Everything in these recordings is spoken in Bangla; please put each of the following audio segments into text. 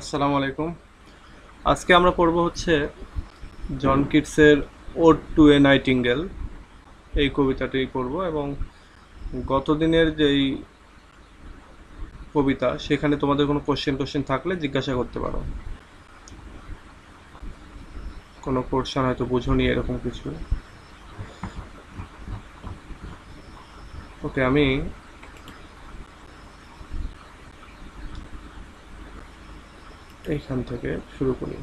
আসসালামু আলাইকুম। আজকে আমরা পড়ব হচ্ছে জন কিটসের ওড টু এ নাইটিঙ্গেল, এই কবিতাটি পড়ব। এবং গত দিনের যেই কবিতা, সেখানে তোমাদের কোনো কোশ্চেন থাকলে জিজ্ঞাসা করতে পারো। কোনো পোর্শন হয়তো বুঝোনি, এরকম কিছু। ওকে, আমি এইখান থেকে শুরু করি।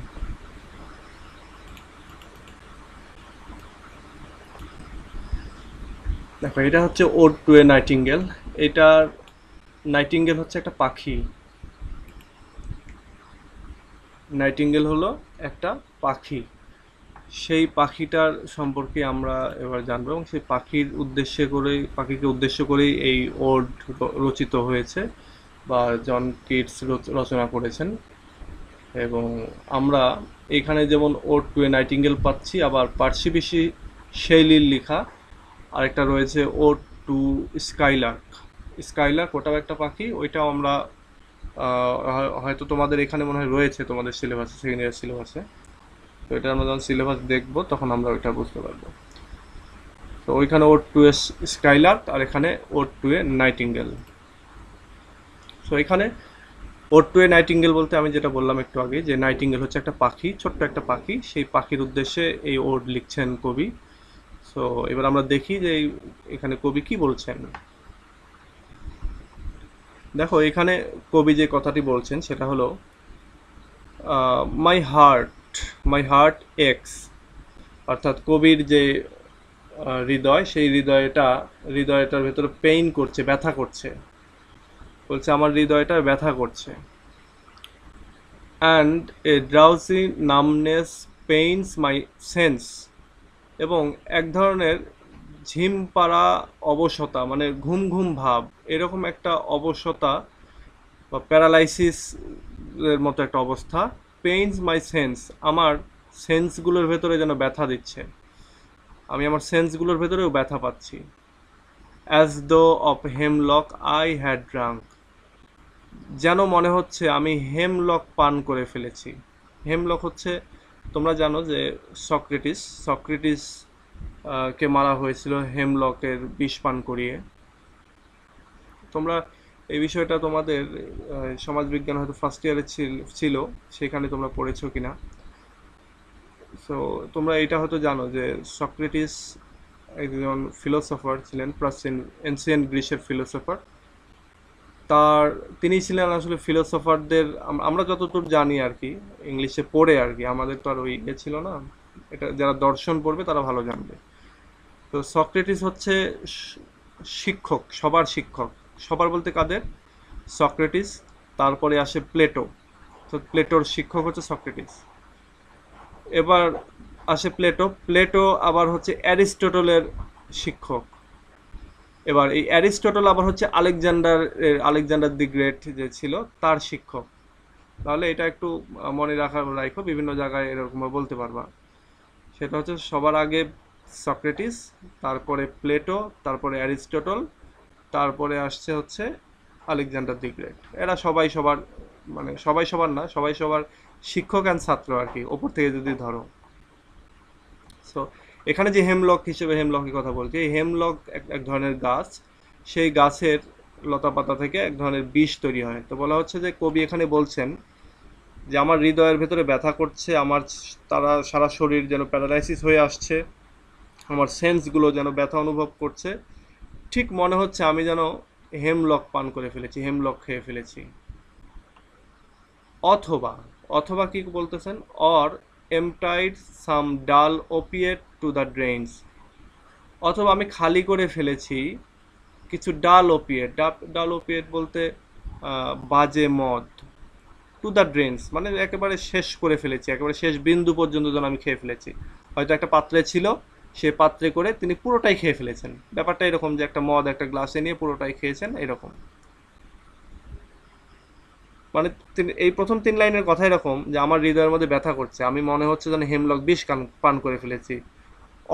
দেখো, এটা হচ্ছে ওড টু এ নাইটিঙ্গেল। এটার নাইটিঙ্গেল হচ্ছে একটা পাখি। নাইটিঙ্গেল হলো একটা পাখি। সেই পাখিটার সম্পর্কে আমরা এবার জানবো, এবং সেই পাখিকে উদ্দেশ্য করেই এই ওড রচিত হয়েছে, বা জন কিটস রচনা করেছেন। এবং আমরা এখানে যেমন ওড টু এ নাইটিঙ্গেল পাচ্ছি, আবার পার্সিবিসি শেইলির লেখা আরেকটা রয়েছে, ওড টু স্কাইলার্ক। স্কাইলার্ক ওটাও একটা পাখি, ওইটাও আমরা হয়তো তোমাদের এখানে মনে হয় রয়েছে, তোমাদের সিলেবাসে, সেকেন্ড ইয়ার সিলেবাসে। তো এটা আমরা যখন সিলেবাস দেখবো তখন আমরা ওইটা বুঝতে পারবো। তো ওইখানে ওড টু এ স্কাইলার্ক, আর এখানে ode to a nightingale. So এখানে ওড টু এ নাইটিঙ্গেল বলতে আমি যেটা বললাম একটু আগে, যে নাইটিঙ্গেল হচ্ছে একটা পাখি, ছোট্ট একটা পাখি। সেই পাখির উদ্দেশ্যে এই ওড লিখছেন কবি। সো এবার আমরা দেখি যে এখানে কবি কি বলছেন। দেখো, এখানে কবি যে কথাটি বলছেন সেটা হলো, my heart my heart x. অর্থাৎ কবির যে হৃদয়, সেই হৃদয়টার ভেতরে পেইন করছে, ব্যথা করছে। বলছে আমার হৃদয়টা ব্যথা করছে। And a drowsy numbness pains my sense. এবং এক ধরনের ঝিম পাড়া অবসতা, মানে ঘুম ঘুম ভাব, এরকম একটা অবসতা বা প্যারালাইসিস এর মতো একটা অবস্থা। পেইনস মাই সেন্স, আমার সেন্সগুলোর ভেতরে যেন ব্যথা দিচ্ছে, আমি আমার সেন্সগুলোর ভেতরেও ব্যথা পাচ্ছি। As though of hemlock I had drunk. যেন মনে হচ্ছে আমি হেমলক পান করে ফেলেছি। হেমলক হচ্ছে, তোমরা জানো যে সক্রেটিস কে মারা হয়েছিল হেমলকের বিষ পান করিয়ে। তোমরা এই বিষয়টা তোমাদের সমাজবিজ্ঞান হয়তো ফার্স্ট ইয়ারে ছিল, সেখানে তোমরা পড়েছো কিনা। সো তোমরা এটা হয়তো জানো যে সক্রেটিস একজন ফিলোসফার ছিলেন, প্রাচীন এনসিয়েন্ট গ্রিসের ফিলোসফার। তার তিনি ছিলেন আসলে ফিলোসফারদের, আমরা যতদূর জানি আর কি, ইংলিশে পড়ে আর কি, আমাদের তো আর ওই ছিল না। এটা যারা দর্শন পড়বে তারা ভালো জানবে। তো সক্রেটিস হচ্ছে শিক্ষক, সবার শিক্ষক। সবার বলতে কাদের? সক্রেটিস, তারপরে আসে প্লেটো। তো প্লেটোর শিক্ষক হচ্ছে সক্রেটিস। এবার আসে প্লেটো আবার হচ্ছে অ্যারিস্টটলের শিক্ষক। এবার এই অ্যারিস্টটল আবার হচ্ছে আলেকজান্ডার দি গ্রেট যে ছিল, তার শিক্ষক। তাহলে এটা একটু মনে রাখো, বিভিন্ন জায়গায় এরকম বলতে পারবা। সেটা হচ্ছে সবার আগে সক্রেটিস, তারপরে প্লেটো, তারপরে অ্যারিস্টটল, তারপরে আসছে হচ্ছে আলেকজান্ডার দি গ্রেট। এরা সবাই সবার, মানে সবাই সবার না, সবাই সবার শিক্ষক অ্যান্ড ছাত্র আর কি, ওপর থেকে যদি ধরো। সো এখানে যে হেমলকের কথা বলছি, এই হেমলক এক ধরনের গাছ। সেই গাছের লতা পাতা থেকে এক ধরনের বিষ তৈরি হয়। তো বলা হচ্ছে যে কবি এখানে বলছেন যে আমার হৃদয়ের ভেতরে ব্যথা করছে, আমার সারা শরীর যেন প্যারালাইসিস হয়ে আসছে, আমার সেন্সগুলো যেন ব্যথা অনুভব করছে। ঠিক মনে হচ্ছে আমি যেন হেমলক পান করে ফেলেছি, হেমলক খেয়ে ফেলেছি। অথবা, অথবা কি বলতেছেন, অর এমটাইড সাম ডাল ওপিয়েট টু দ্য ড্রেইনস। অথবা আমি খালি করে ফেলেছি কিছু ডাল ওপিয়েট বলতে বাজে মদ। টু দ্য ড্রেন্স মানে একেবারে শেষ করে ফেলেছি, একেবারে শেষ বিন্দু পর্যন্ত যেন আমি খেয়ে ফেলেছি। হয়তো একটা পাত্রে ছিল, সে পাত্রে করে তিনি পুরোটাই খেয়ে ফেলেছেন। ব্যাপারটা এরকম যে একটা মদ একটা গ্লাসে নিয়ে পুরোটাই খেয়েছেন, এরকম। মানে তিনি এই প্রথম 3 লাইনের কথা এরকম যে আমার হৃদয়ের মধ্যে ব্যথা করছে, আমি মনে হচ্ছে যেন হেমলক বিষ পান করে ফেলেছি।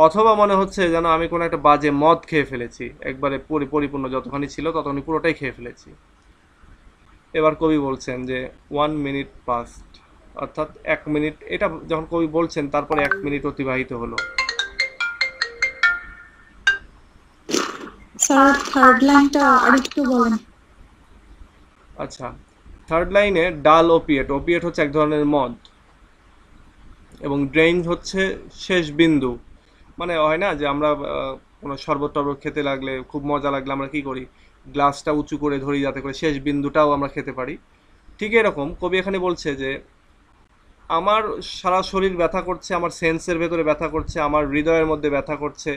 অথবা মনে হচ্ছে যেন আমি কোনো একটা বাজে মদ খেয়ে ফেলেছি, একবারে পরিপূর্ণ যতখানি ছিল ততখানি পুরোটাই খেয়ে ফেলেছি। এবার কবি বলছেন যে 1 মিনিট পাস্ট, অর্থাৎ 1 মিনিট, এটা যখন কবি বলছেন তারপরে 1 মিনিট অতিবাহিত হলো। স্যার থার্ড লাইনটা আরেকটু বলেন। আচ্ছা, থার্ড লাইনে ডাল ওপিয়েট, ওপিয়েট হচ্ছে এক ধরনের মদ, এবং ড্রেইন হচ্ছে শেষ বিন্দু। মানে হয় না যে আমরা কোনো শরবত টরবত খেতে লাগলে, খুব মজা লাগলে আমরা কি করি, গ্লাসটা উঁচু করে ধরি যাতে করে শেষ বিন্দুটাও আমরা খেতে পারি। ঠিক এরকম কবি এখানে বলছে যে আমার সারা শরীর ব্যথা করছে, আমার সেন্সের ভেতরে ব্যথা করছে, আমার হৃদয়ের মধ্যে ব্যথা করছে,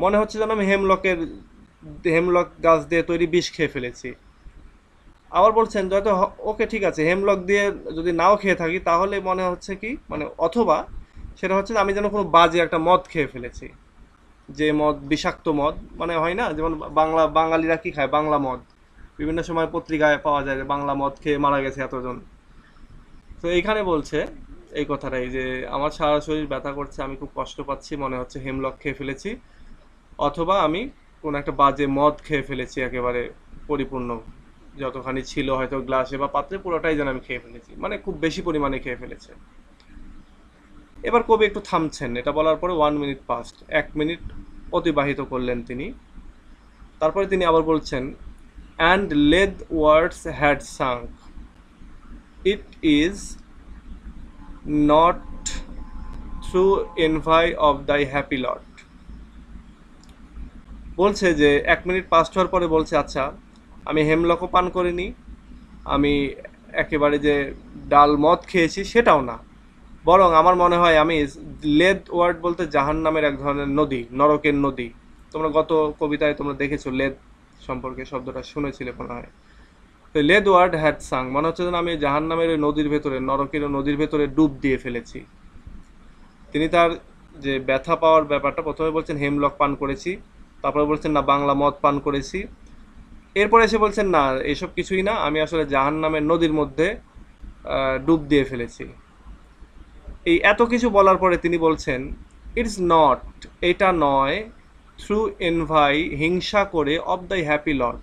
মনে হচ্ছে যেন আমি হেমলক গাছ দিয়ে তৈরি বিষ খেয়ে ফেলেছি। আবার বলছেন যত, ওকে ঠিক আছে, হেমলক দিয়ে যদি নাও খেয়ে থাকি তাহলে মনে হচ্ছে কি, মানে অথবা সেটা হচ্ছে যে আমি যেন কোনো বাজে একটা মদ খেয়ে ফেলেছি, যে মদ বিষাক্ত মদ, মানে হয় না যেমন বাঙালিরা কি খায়, বাংলা মদ, বিভিন্ন সময় পত্রিকায় পাওয়া যায় যে বাংলা মদ খেয়ে মারা গেছে এতজন। তো এইখানে বলছে এই কথাটাই যে আমার সারা শরীর ব্যথা করছে, আমি খুব কষ্ট পাচ্ছি, মনে হচ্ছে হেমলক খেয়ে ফেলেছি, অথবা আমি কোনো একটা বাজে মদ খেয়ে ফেলেছি, একেবারে পরিপূর্ণ যতখানি ছিল হয়তো গ্লাসে বা পাত্রে পুরোটাই যেন আমি খেয়ে ফেলেছি, মানে খুব বেশি পরিমাণে খেয়ে ফেলেছে। এবার কবি একটু থামছেন, এটা বলার পরে 1 মিনিট পাস্ট, 1 মিনিট অতিবাহিত করলেন তিনি। তারপরে তিনি আবার বলছেন, and Lethe wards had sunk, it is not through envy of thy happy lot. বলছে যে 1 মিনিট পাস্ট হওয়ার পরে বলছে, আচ্ছা আমি হেমলকও পান করিনি, আমি একেবারে যে ডাল মদ খেয়েছি সেটাও না, বরং আমার মনে হয় আমি, লেদ ওয়ার্ড বলতে জাহান নামের এক ধরনের নদী, নরকের নদী। তোমরা গত কবিতায় তোমরা দেখেছো লেদ সম্পর্কে, শব্দটা শুনেছিলে মনে হয়। তো লেদ ওয়ার্ড হ্যাড সাং, মনে হচ্ছে যেন আমি জাহান নামের ওই নদীর ভেতরে, নরকের নদীর ভেতরে ডুব দিয়ে ফেলেছি। তিনি তার যে ব্যথা পাওয়ার ব্যাপারটা প্রথমে বলছেন হেমলক পান করেছি, তারপরে বলছেন না বাংলা মদ পান করেছি, এরপরে এসে বলছেন না এসব কিছুই না, আমি আসলে জাহান নামের নদীর মধ্যে ডুব দিয়ে ফেলেছি। এই এত কিছু বলার পরে তিনি বলছেন, ইটস নট, এটা নয়, থ্রু এনভাই, হিংসা করে, অফ দ্য হ্যাপি লট,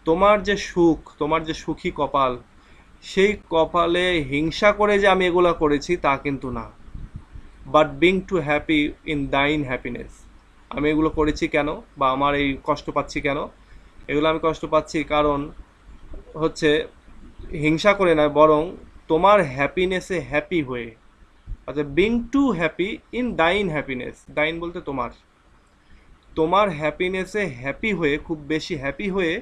তোমার যে সুখ, তোমার যে সুখী কপাল, সেই কপালে হিংসা করে যে আমি এগুলো করেছি তা কিন্তু না, but being two happy in thine happiness. আমি এগুলো করেছি কেন, বা আমার এই কষ্ট পাচ্ছি কেন, এগুলো আমি কষ্ট পাচ্ছি কারণ হচ্ছে হিংসা করে নয়, বরং তোমার হ্যাপিনেসে হ্যাপি হয়ে, আচ্ছা being two happy in thine happiness, thine বলতে তোমার, তোমার হ্যাপিনেসে হ্যাপি হয়ে, খুব বেশি হ্যাপি হয়ে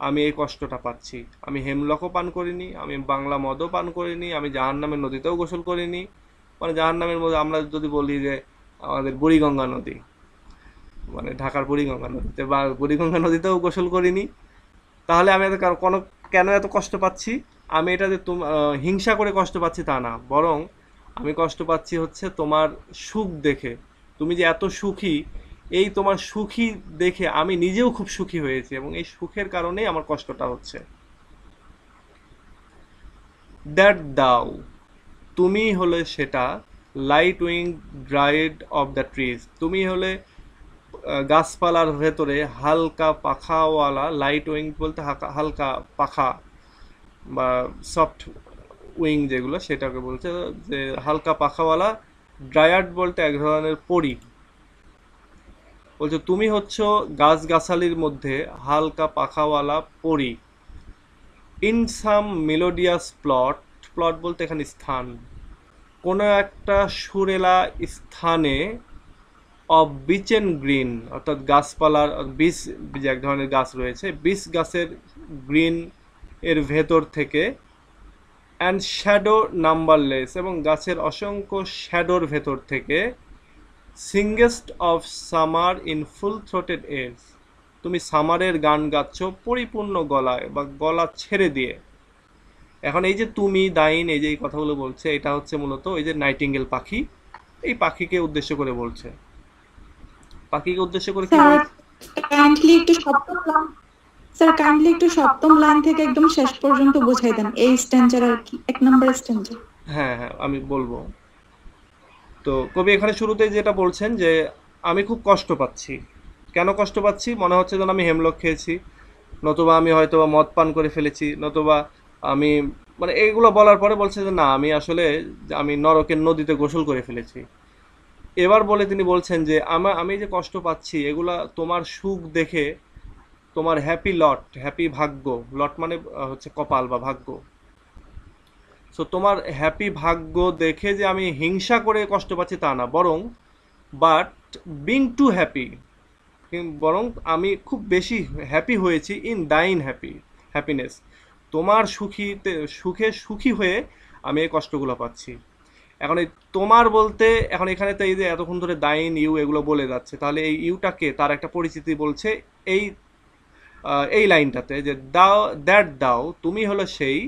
আমি এই কষ্টটা পাচ্ছি। আমি হেমলকও পান করিনি, আমি বাংলা মদও পান করিনি, আমি জাহান্নামের নদীতেও গোসল করিনি, মানে জাহান্নামের মধ্যে আমরা যদি বলি যে আমাদের বুড়িগঙ্গা নদী, মানে ঢাকার বুড়িগঙ্গা নদীতে, বা বুড়িগঙ্গা নদীতেও গোসল করিনি, তাহলে আমি এত কোনো, কেন এত কষ্ট পাচ্ছি? আমি এটা যে হিংসা করে কষ্ট পাচ্ছি তা না, বরং আমি কষ্ট পাচ্ছি হচ্ছে তোমার সুখ দেখে, তুমি যে এত সুখী, এই তোমার সুখী দেখে আমি নিজেও খুব সুখী হয়েছি, এবং এই সুখের কারণেই আমার কষ্টটা হচ্ছে। দ্যাট দাও, তুমি হলে সেটা, light wing dried of the trees, তুমি হলে গাছপালার ভেতরে হালকা পাখাওয়ালা, লাইট উইং বলতে হালকা পাখা বা সফট উইং যেগুলো সেটাকে বলছে, যে হালকা পাখাওয়ালা, ড্রায়াড বলতে এক ধরনের পরি, বলছে তুমি হচ্ছ গাছগাছালির মধ্যে হালকা পাখাওয়ালা পরি, in some melodious plot, plot বলতে এখানে স্থান, কোনো একটা সুরেলা স্থানে, অফ বিচ এন্ড গ্রিন, অর্থাৎ গাছপালার বিচ, যে এক ধরনের গাছ রয়েছে, বিচ গাছের গ্রিন এর ভেতর থেকে, অ্যান্ড শ্যাডো নাম্বারলেস, এবং গাছের অসংখ্য শ্যাডোর ভেতর থেকে, singest of summer in full throated ease, তুমি সামারের গান গাচ্ছ পরিপূর্ণ গলায় বা গলা ছেড়ে দিয়ে। এখন এই যে তুমি দাইন, এই যে এই কথাগুলো বলছে, এটা হচ্ছে মূলত ওই যে নাইটিঙ্গেল পাখি, এই পাখিকে উদ্দেশ্য করে বলছে, পাখিকে উদ্দেশ্য করে কি স্যার বলছে? কাইন্ডলি একটু সপ্তম লাইন, স্যার কাইন্ডলি একটু সপ্তম লাইন থেকে একদম শেষ পর্যন্ত বুঝাই দেন, এই স্ট্যান্ডার আর কি, 1 নম্বর স্ট্যান্ডার। হ্যাঁ হ্যাঁ, আমি বলবো। তো কবি এখানে শুরুতেই যেটা বলছেন যে আমি খুব কষ্ট পাচ্ছি, কেন কষ্ট পাচ্ছি, মনে হচ্ছে যেন আমি হেমলক খেয়েছি, নতুবা আমি হয়তো বা মদ পান করে ফেলেছি, নতুবা আমি মানে এইগুলো বলার পরে বলছে যে না, আমি আসলে আমি নরকের নদীতে গোসল করে ফেলেছি। এবার বলে তিনি বলছেন যে আমি যে কষ্ট পাচ্ছি এগুলা তোমার সুখ দেখে, তোমার হ্যাপি লট, হ্যাপি ভাগ্য, লট মানে হচ্ছে কপাল বা ভাগ্য। সো তোমার হ্যাপি ভাগ্য দেখে যে আমি হিংসা করে কষ্ট পাচ্ছি তা না, বরং বাট বিং টু হ্যাপি, বরং আমি খুব বেশি হ্যাপি হয়েছি ইন ডাইন হ্যাপিনেস, তোমার সুখে সুখী হয়ে আমি এই কষ্টগুলো পাচ্ছি। এখন এই তোমার বলতে, এখন এখানে তো এই যে এতক্ষণ ধরে দাইন ইউ এগুলো বলে যাচ্ছে, তাহলে এই ইউটাকে তার একটা পরিচিতি বলছে এই এই লাইনটাতে, যে দাও, দাও তুমি হলো সেই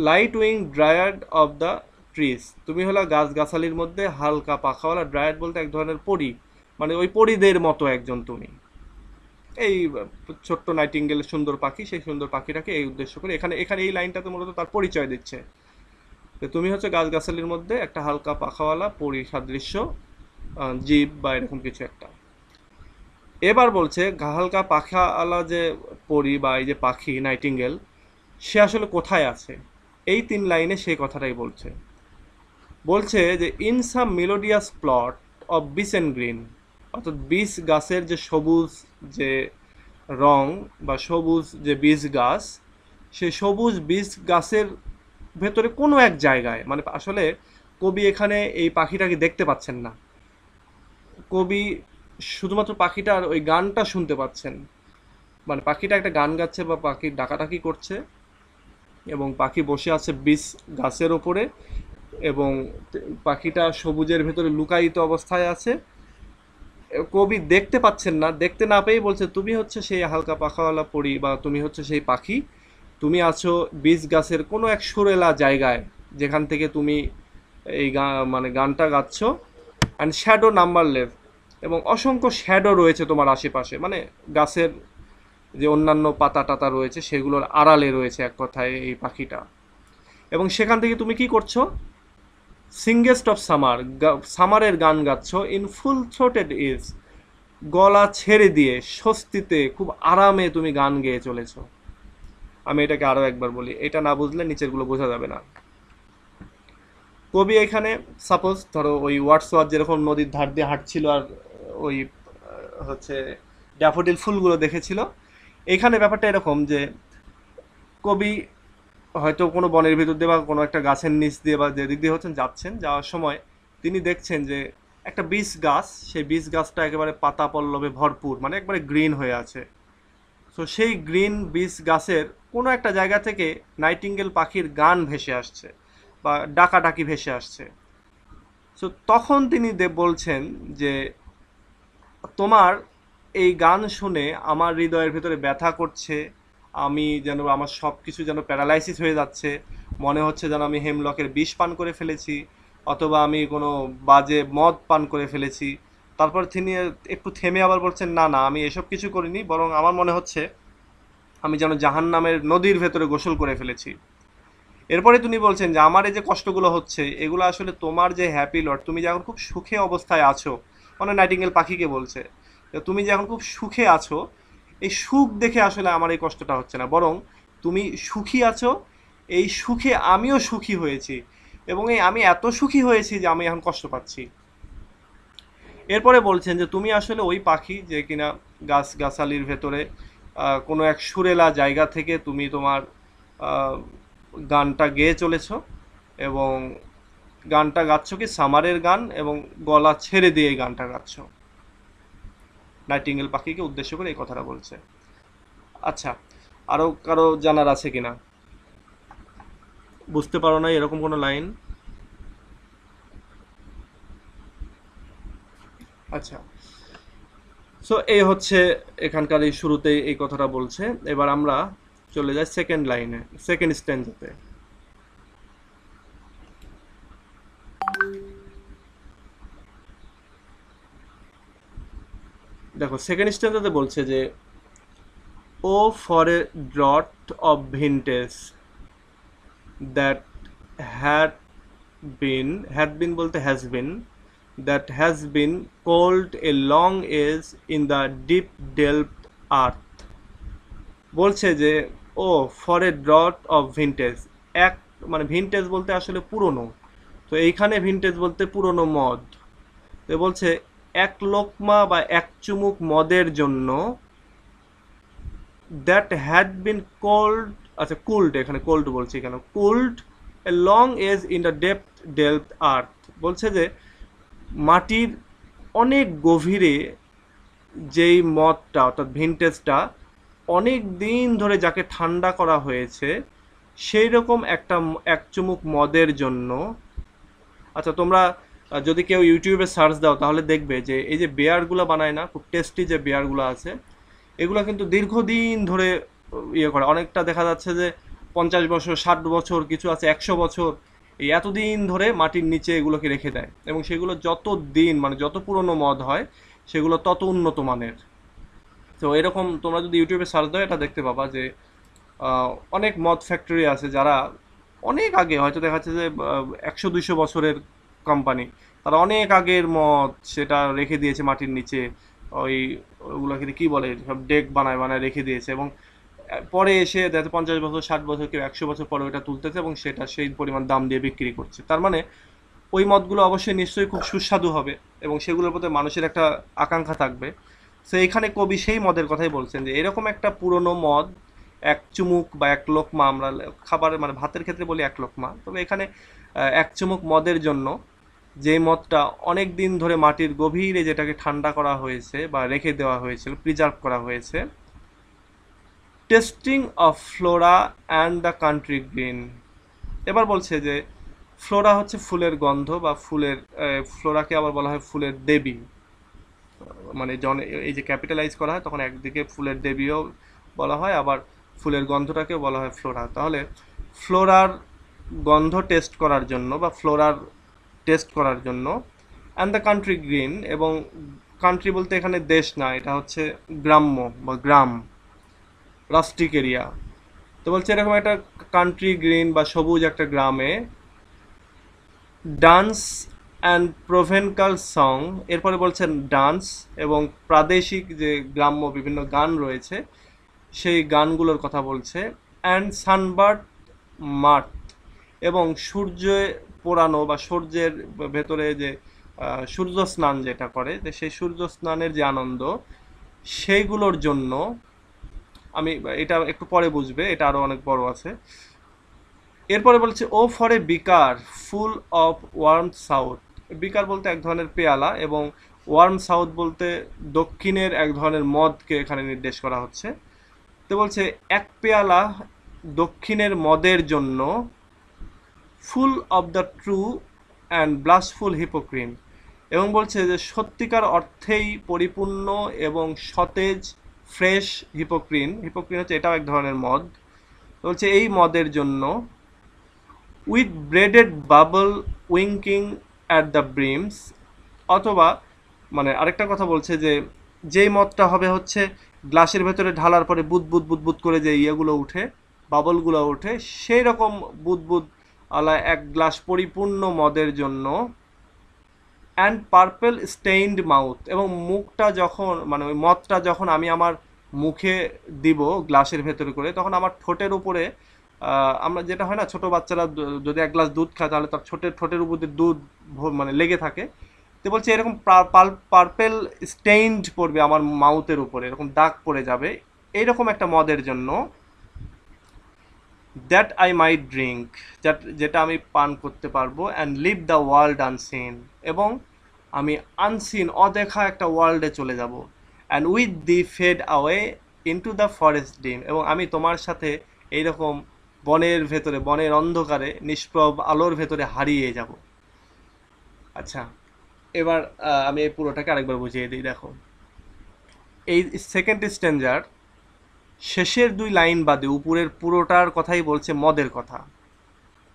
লাইট উইং ড্রায়াড অফ দ্য ট্রিজ, তুমি হলো গাছগাছালির মধ্যে হালকা পাখাওয়ালা, ড্রায়াড বলতে এক ধরনের পরী, মানে ওই পরীদের মতো একজন তুমি। এই ছোট্ট নাইটিঙ্গেল সুন্দর পাখি, সেই সুন্দর পাখিটাকে এই উদ্দেশ্য করে এখানে এখানে এই লাইনটাতে মূলত তার পরিচয় দিচ্ছে যে তুমি হচ্ছে গাছগাছালির মধ্যে একটা হালকা পাখাওয়ালা পরী সাদৃশ্য জীব বা এরকম কিছু একটা। এবার বলছে হালকা পাখাওয়ালা যে পরী বা এই যে পাখি নাইটিঙ্গেল, সে আসলে কোথায় আছে। এই 3 লাইনে সেই কথাটাই বলছে। বলছে যে in some melodious plot of bitch and green, অর্থাৎ বীজ গাছের যে সবুজ যে রং বা সবুজ যে বীজ গাছ, সেই সবুজ বীজ গাছের ভেতরে কোনো এক জায়গায়, মানে আসলে কবি এখানে এই পাখিটাকে দেখতে পাচ্ছেন না, কবি শুধুমাত্র পাখিটার ওই গানটা শুনতে পাচ্ছেন, মানে পাখিটা একটা গান গাচ্ছে বা পাখি ডাকাডাকি করছে, এবং পাখি বসে আছে বীজ গাছের ওপরে, এবং পাখিটা সবুজের ভেতরে লুকায়িত অবস্থায় আছে। কবি দেখতে পাচ্ছেন না, দেখতে না পেয়ে বলছে তুমি হচ্ছে সেই হালকা পাখাওয়ালা পরী বা তুমি হচ্ছে সেই পাখি, তুমি আছো বীজ গাছের কোনো এক সুরেলা জায়গায়, যেখান থেকে তুমি এই মানে গানটা গাচ্ছ। অ্যান্ড শ্যাডো নাম্বারলেস, এবং অসংখ্য শ্যাডো রয়েছে তোমার আশেপাশে, মানে গাছের যে অন্যান্য পাতা টাতা রয়েছে সেগুলোর আড়ালে রয়েছে এক কথায় এই পাখিটা। এবং সেখান থেকে তুমি কি করছো, সিঙ্গেস্ট অফ সামার, সামারের গান গাচ্ছ, ইন ফুল থ্রোটেড ইজ, গলা ছেড়ে দিয়ে স্বস্তিতে খুব আরামে তুমি গান গেয়ে চলেছ। আমি এটাকে আরও একবার বলি, এটা না বুঝলে নিচেরগুলো বোঝা যাবে না। কবি এখানে সাপোজ ধরো ওই ওয়ার্ডসওয়ার্থ যেরকম নদীর ধার দিয়ে হাঁটছিল আর ওই হচ্ছে ড্যাফোডিল ফুলগুলো দেখেছিল, এখানে ব্যাপারটা এরকম যে কবি হয়তো কোনো বনের ভিতর দিয়ে বা কোনো একটা গাছের নিচ দিয়ে বা যেদিক দিয়ে হচ্ছেন যাচ্ছেন, যাওয়ার সময় তিনি দেখছেন যে একটা বীজ গাছ, সেই বীজ গাছটা একেবারে পাতা পল্লবে ভরপুর, মানে একবারে গ্রিন হয়ে আছে। সো সেই গ্রিন বীজ গাছের কোনো একটা জায়গা থেকে নাইটিঙ্গেল পাখির গান ভেসে আসছে বা ডাকাডাকি ভেসে আসছে। সো তখন তিনি বলছেন যে তোমার এই গান শুনে আমার হৃদয়ের ভেতরে ব্যথা করছে, আমি যেন আমার সব কিছু যেন প্যারালাইসিস হয়ে যাচ্ছে, মনে হচ্ছে যেন আমি হেমলকের বিষ পান করে ফেলেছি, অথবা আমি কোনো বাজে মদ পান করে ফেলেছি। তারপর তিনি একটু থেমে আবার বলছেন না না, আমি এসব কিছু করিনি, বরং আমার মনে হচ্ছে আমি যেন জাহান্নামের নদীর ভেতরে গোসল করে ফেলেছি। এরপরে তিনি বলছেন যে আমার এই যে কষ্টগুলো হচ্ছে এগুলো আসলে তোমার যে হ্যাপি লট, তুমি যে এখন খুব সুখে অবস্থায় আছো, মানে নাইটিঙ্গেল পাখিকে বলছে যে তুমি যে এখন খুব সুখে আছো, এই সুখ দেখে আসলে আমার এই কষ্টটা হচ্ছে না, বরং তুমি সুখী আছো, এই সুখে আমিও সুখী হয়েছি, এবং এই আমি এত সুখী হয়েছি যে আমি এখন কষ্ট পাচ্ছি। এরপরে বলছেন যে তুমি আসলে ওই পাখি যে কিনা গাছালির ভেতরে কোনো এক সুরেলা জায়গা থেকে তুমি তোমার গানটা গেয়ে চলেছ, এবং গানটা গাচ্ছ কি সামারের গান, এবং গলা ছেড়ে দিয়ে এই গানটা গাচ্ছ। নাইটিঙ্গেল পাখিকে উদ্দেশ্য করে এই কথাটা বলছে। আচ্ছা, আরও কারো জানার আছে কিনা, বুঝতে পারো না এরকম কোনো লাইন? আচ্ছা, সো এই হচ্ছে এখানকার এই শুরুতেই এই কথাটা বলছে। এবার আমরা চলে যাই সেকেন্ড লাইনে, সেকেন্ড স্ট্যান্জাতে। দেখো সেকেন্ড স্ট্যান্জাতে বলছে যে O for a draught of vintage that had been বলতে has been, that has been cold a long age in the deep delved earth। বলছে যে O for a draught of vintage, এক মানে ভিনটেজ বলতে আসলে পুরনো, তো এইখানে ভিনটেজ বলতে পুরনো মদ। তো বলছে এক লোকমা বা এক চুমুক মদের জন্য দ্যাট হ্যাড বিন কোল্ড, আচ্ছা কুল্ড, এখানে কোল্ড বলছি কেন, cooled a long age in the depth delved earth. বলছে যে মাটির অনেক গভীরে যেই মদটা অর্থাৎ ভিনটেজটা অনেক দিন ধরে যাকে ঠান্ডা করা হয়েছে, সেই রকম একটা এক চুমুক মদের জন্য। আচ্ছা তোমরা যদি কেউ ইউটিউবে সার্চ দাও তাহলে দেখবে যে এই যে বেয়ারগুলো বানায় না, খুব টেস্টি যে বেয়ারগুলো আছে, এগুলো কিন্তু দীর্ঘদিন ধরে ইয়ে করে, অনেকটা দেখা যাচ্ছে যে 50 বছর, 60 বছর, কিছু আছে 100 বছর, এই এতদিন ধরে মাটির নিচে এগুলোকে রেখে দেয়, এবং সেগুলো যত দিন মানে যত পুরনো মদ হয় সেগুলো তত উন্নত মানের। তো এরকম তোমরা যদি ইউটিউবে সার্চ দাও এটা দেখতে পাবা যে অনেক মদ ফ্যাক্টরি আছে যারা অনেক আগে, হয়তো দেখা যাচ্ছে যে 100-200 বছরের কোম্পানি, তারা অনেক আগের মদ সেটা রেখে দিয়েছে মাটির নিচে, ওই ওগুলোকে কি বলে সব ডেক বানায় বানায় রেখে দিয়েছে, এবং পরে এসে দেখা যাচ্ছে 50 বছর, 60 বছর, কেউ 100 বছর পরে ওটা তুলতেছে এবং সেটা সেই পরিমাণ দাম দিয়ে বিক্রি করছে। তার মানে ওই মদগুলো অবশ্যই নিশ্চয়ই খুব সুস্বাদু হবে এবং সেগুলোর প্রতি মানুষের একটা আকাঙ্ক্ষা থাকবে। তো এখানে কবি সেই মদের কথাই বলছেন যে এরকম একটা পুরনো মদ, এক চুমুক বা এক লোকমা, আমরা খাবারের মানে ভাতের ক্ষেত্রে বলি এক লোকমা, তবে এখানে এক চুমুক মদের জন্য, যে মদটা অনেক দিন ধরে মাটির গভীরে যেটাকে ঠান্ডা করা হয়েছে বা রেখে দেওয়া হয়েছিল, প্রিজার্ভ করা হয়েছে। Testing of Flora and the country green. এবার বলছে যে ফ্লোরা হচ্ছে ফুলের গন্ধ বা ফুলের, ফ্লোরাকে আবার বলা হয় ফুলের দেবী, মানে এই যে ক্যাপিটালাইজ করা হয় তখন একদিকে ফুলের দেবীও বলা হয়, আবার ফুলের গন্ধটাকেও বলা হয় ফ্লোরা। তাহলে ফ্লোরার গন্ধ টেস্ট করার জন্য বা ফ্লোরার টেস্ট করার জন্য, অ্যান্ড দ্য কান্ট্রি গ্রিন, এবং কান্ট্রি বলতে এখানে দেশ না, এটা হচ্ছে গ্রাম্য বা গ্রাম, রাস্টিক এরিয়া। তো বলছে এরকম একটা কান্ট্রি গ্রিন বা সবুজ একটা গ্রামে ডান্স অ্যান্ড প্রোভেনকাল সং, এরপরে বলছেন ডান্স এবং প্রাদেশিক যে গ্রাম্য বিভিন্ন গান রয়েছে সেই গানগুলোর কথা বলছে, অ্যান্ড সানবার্ড মার্থ, এবং সূর্যে পোড়ানো বা সূর্যের ভেতরে যে সূর্য স্নান যেটা করে, যে সেই সূর্য স্নানের যে আনন্দ সেইগুলোর জন্য। আমি এটা একটু পরে বুঝবে, এটা আরও অনেক বড় আছে। এরপরে বলছে O for a beaker full of warm south. Beaker বলতে এক ধরনের পেয়ালা, এবং ওয়ার্ম সাউথ বলতে দক্ষিণের এক ধরনের মদকে এখানে নির্দেশ করা হচ্ছে। তো বলছে এক পেয়ালা দক্ষিণের মদের জন্য, full of the true and blushful Hippocrene, এবং বলছে যে সত্যিকার অর্থেই পরিপূর্ণ এবং সতেজ ফ্রেশ হিপোক্রিন, হিপোক্রিন হচ্ছে এটাও এক ধরনের মদ, বলছে এই মদের জন্য, with beaded bubbles winking at the brims, অথবা মানে আরেকটা কথা বলছে যে যেই মদটা হবে হচ্ছে গ্লাসের ভেতরে ঢালার পরে বুদবুদ বুদবুদ করে যে ইয়েগুলো উঠে, বাবলগুলো ওঠে, সেই রকম বুদবুদ আলা এক গ্লাস পরিপূর্ণ মদের জন্য, অ্যান্ড পার্পেল স্টেইনড মাউথ, এবং মুখটা যখন মানে ওই মদটা যখন আমি আমার মুখে দিব গ্লাসের ভেতরে করে, তখন আমার ঠোঁটের উপরে, আমরা যেটা হয় না ছোট বাচ্চারা যদি এক গ্লাস দুধ খায় তাহলে তার ঠোঁটের উপর দিয়ে দুধ মানে লেগে থাকে, তো বলছে এরকম পার্পেল স্টেইনড পড়বে আমার মাউথের উপরে, এরকম দাগ পড়ে যাবে এইরকম একটা মদের জন্য, দ্যাট আই মাইট ড্রিঙ্ক, যেটা আমি পান করতে পারবো, and leave the world unseen, এবং আমি আনসিন অদেখা একটা ওয়ার্ল্ডে চলে যাব, and with the fade away into the forest dim, এবং আমি তোমার সাথে এইরকম বনের ভেতরে, বনের অন্ধকারে নিষ্প্রভ আলোর ভেতরে হারিয়ে যাব। আচ্ছা এবার আমি এই পুরোটাকে আরেকবার বুঝিয়ে দিই। দেখো এই সেকেন্ড স্ট্যাঞ্জার শেষের দুই লাইন বাদে উপরের পুরোটার কথাই বলছে মদের কথা।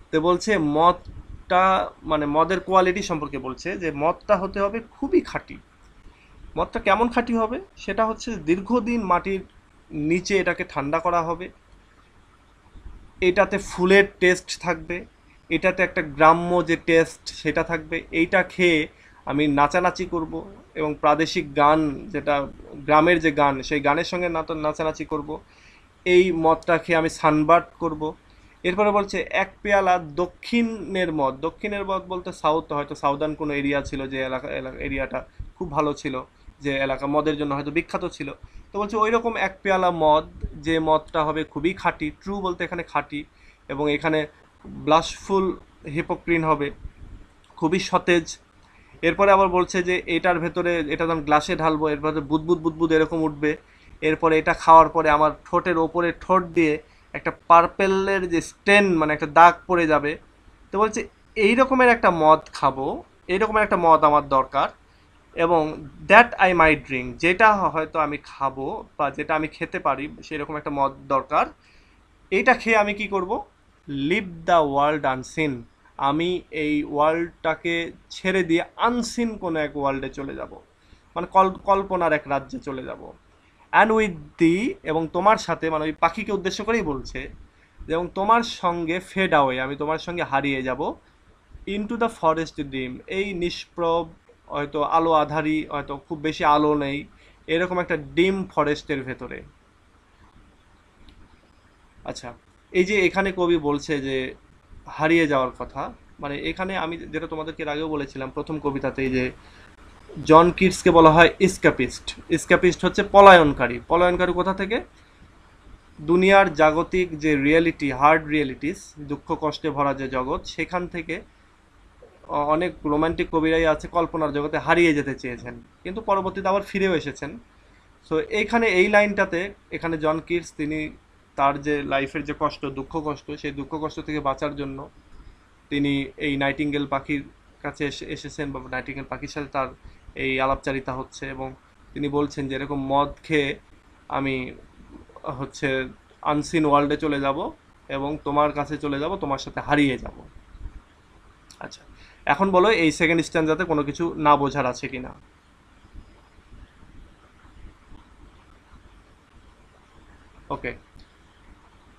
তো বলছে মদটা মানে মদের কোয়ালিটি সম্পর্কে বলছে যে মদটা হতে হবে খুবই খাঁটি। মদটা কেমন খাঁটি হবে সেটা হচ্ছে দীর্ঘদিন মাটির নিচে এটাকে ঠান্ডা করা হবে, এটাতে ফুলের টেস্ট থাকবে, এটাতে একটা গ্রাম্য যে টেস্ট সেটা থাকবে, এইটা খেয়ে আমি নাচানাচি করব, এবং প্রাদেশিক গান যেটা গ্রামের যে গান সেই গানের সঙ্গে নাচানাচি করব, এই মদটা খেয়ে আমি সানবার্ট করব। এরপরে বলছে এক পেয়ালা দক্ষিণের মদ। দক্ষিণের মদ বলতে সাউথ, হয়তো সাউদার্ন কোনো এরিয়া ছিল, যে এরিয়াটা খুব ভালো ছিল, যে এলাকা মদের জন্য হয়তো বিখ্যাত ছিল। তো বলছে ওই রকম এক পেয়ালা মদ, যে মদটা হবে খুবই খাঁটি, ট্রু বলতে এখানে খাঁটি, এবং এখানে ব্লাশফুল হিপোক্রিন হবে, খুবই সতেজ। এরপরে আবার বলছে যে এটার ভেতরে, এটা যখন গ্লাসে ঢালবো এর ভেতরে বুদবুদ বুদবুদ এরকম উঠবে। এরপরে এটা খাওয়ার পরে আমার ঠোঁটের ওপরে ঠোঁট দিয়ে একটা পার্পেলের যে স্টেন, মানে একটা দাগ পড়ে যাবে। তো বলছে এই রকমের একটা মদ খাবো, এই রকমের একটা মদ আমার দরকার, এবং দ্যাট আই মাই ড্রিঙ্ক, যেটা হয়তো আমি খাবো বা যেটা আমি খেতে পারি সেরকম একটা মদ দরকার। এইটা খেয়ে আমি কি করব? লিভ দ্য ওয়ার্ল্ড আনসিন, আমি এই ওয়ার্ল্ডটাকে ছেড়ে দিয়ে আনসিন কোনো এক ওয়ার্ল্ডে চলে যাব, মানে কল্পনার এক রাজ্যে চলে যাব। অ্যান্ড উইথ দি, এবং তোমার সাথে, মানে ওই পাখিকে উদ্দেশ্য করেই বলছে, এবং তোমার সঙ্গে ফেড আওয়ে, আমি তোমার সঙ্গে হারিয়ে যাব, ইনটু দ্য ফরেস্ট ডিম, এই নিষ্প্রভ, হয়তো আলো আধারি, হয়তো খুব বেশি আলো নেই, এরকম একটা ডিম ফরেস্টের ভেতরে। আচ্ছা, এই যে এখানে কবি বলছে যে হারিয়ে যাওয়ার কথা, মানে এখানে আমি যেটা তোমাদেরকে এর আগেও বলেছিলাম প্রথম কবিতাতেই, যে জন কিটসকে বলা হয় ইসকাপিস্ট। ইসকাপিস্ট হচ্ছে পলায়নকারী। পলায়নকারী কোথা থেকে? দুনিয়ার জাগতিক যে রিয়েলিটি, হার্ড রিয়েলিটিস, দুঃখ কষ্টে ভরা যে জগৎ, সেখান থেকে অনেক রোমান্টিক কবিরাই আছে কল্পনার জগতে হারিয়ে যেতে চেয়েছেন, কিন্তু পরবর্তীতে আবার ফিরেও এসেছেন। সো এইখানে এই লাইনটাতে, এখানে জন কিটস তিনি তার যে লাইফের যে কষ্ট, দুঃখ কষ্ট, সেই দুঃখ কষ্ট থেকে বাঁচার জন্য তিনি এই নাইটিঙ্গেল পাখির কাছে এসেছেন, বা নাইটিঙ্গেল পাখির সাথে তার এই আলাপচারিতা হচ্ছে, এবং তিনি বলছেন যে এরকম মদ খেয়ে আমি হচ্ছে আনসিন ওয়ার্ল্ডে চলে যাব, এবং তোমার কাছে চলে যাব, তোমার সাথে হারিয়ে যাব। আচ্ছা, এখন বলো এই সেকেন্ড স্ট্যান্ডাতে কোনো কিছু না বোঝার আছে কিনা। ওকে,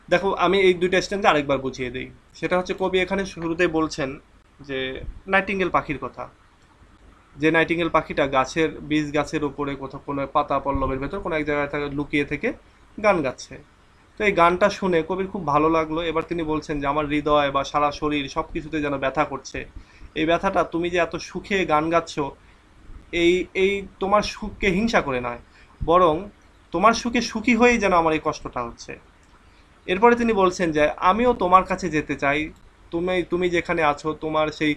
দেখো আমি এই দুইটা স্ট্যান্ডে আরেকবার বুঝিয়ে দিই। সেটা হচ্ছে কবি এখানে শুরুতেই বলছেন যে নাইটিঙ্গেল পাখির কথা, যে নাইটিঙ্গেল পাখিটা গাছের বীজ গাছের উপরে কোথাও কোনো পাতা পল্লবের ভেতর কোনো এক জায়গায় লুকিয়ে থেকে গান গাচ্ছে। তো এই গানটা শুনে কবির খুব ভালো লাগলো। এবার তিনি বলছেন যে আমার হৃদয় বা সারা শরীর সব কিছুতে যেন ব্যথা করছে। এই ব্যথাটা, তুমি যে এত সুখে গান গাচ্ছ, এই এই তোমার সুখকে হিংসা করে নয়, বরং তোমার সুখে সুখী হয়েই যেন আমার এই কষ্টটা হচ্ছে। এরপরে তিনি বলছেন যে আমিও তোমার কাছে যেতে চাই, তুমি তুমি যেখানে আছো, তোমার সেই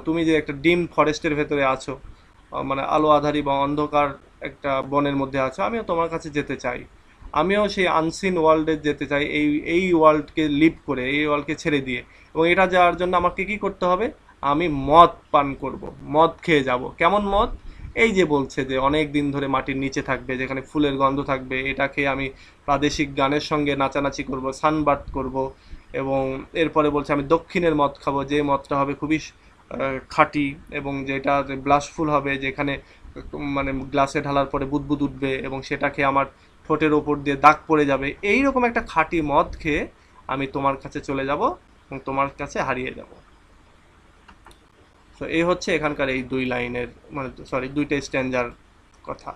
তুমি যে একটা ডিম ফরেস্টের ভেতরে আছো, মানে আলো আধারি বা অন্ধকার একটা বনের মধ্যে আছো, আমিও তোমার কাছে যেতে চাই। আমিও সেই আনসিন ওয়ার্ল্ডে যেতে চাই, এই এই ওয়ার্ল্ডকে লিভ করে, এই ওয়ার্ল্ডকে ছেড়ে দিয়ে। এবং এটা যাওয়ার জন্য আমাকে কি করতে হবে? আমি মদ পান করব, মদ খেয়ে যাব। কেমন মদ? এই যে বলছে যে অনেক দিন ধরে মাটির নিচে থাকবে, যেখানে ফুলের গন্ধ থাকবে, এটা খেয়ে আমি প্রাদেশিক গানের সঙ্গে নাচানাচি করব, সানবার্ট করব। এবং এরপরে বলছে আমি দক্ষিণের মদ খাবো, যে মদটা হবে খুবই খাঁটি, এবং যেটা ব্লাশফুল হবে, যেখানে মানে গ্লাসে ঢালার পরে বুদবুদ উঠবে, এবং সেটা খেয়ে আমার ঠোঁটের ওপর দিয়ে দাগ পড়ে যাবে। এই রকম একটা খাঁটি মদ খেয়ে আমি তোমার কাছে চলে যাব, এবং তোমার কাছে হারিয়ে যাব। তো এই হচ্ছে এখানকার এই দুই লাইনের, মানে সরি, দুইটা স্ট্যান্জার কথা।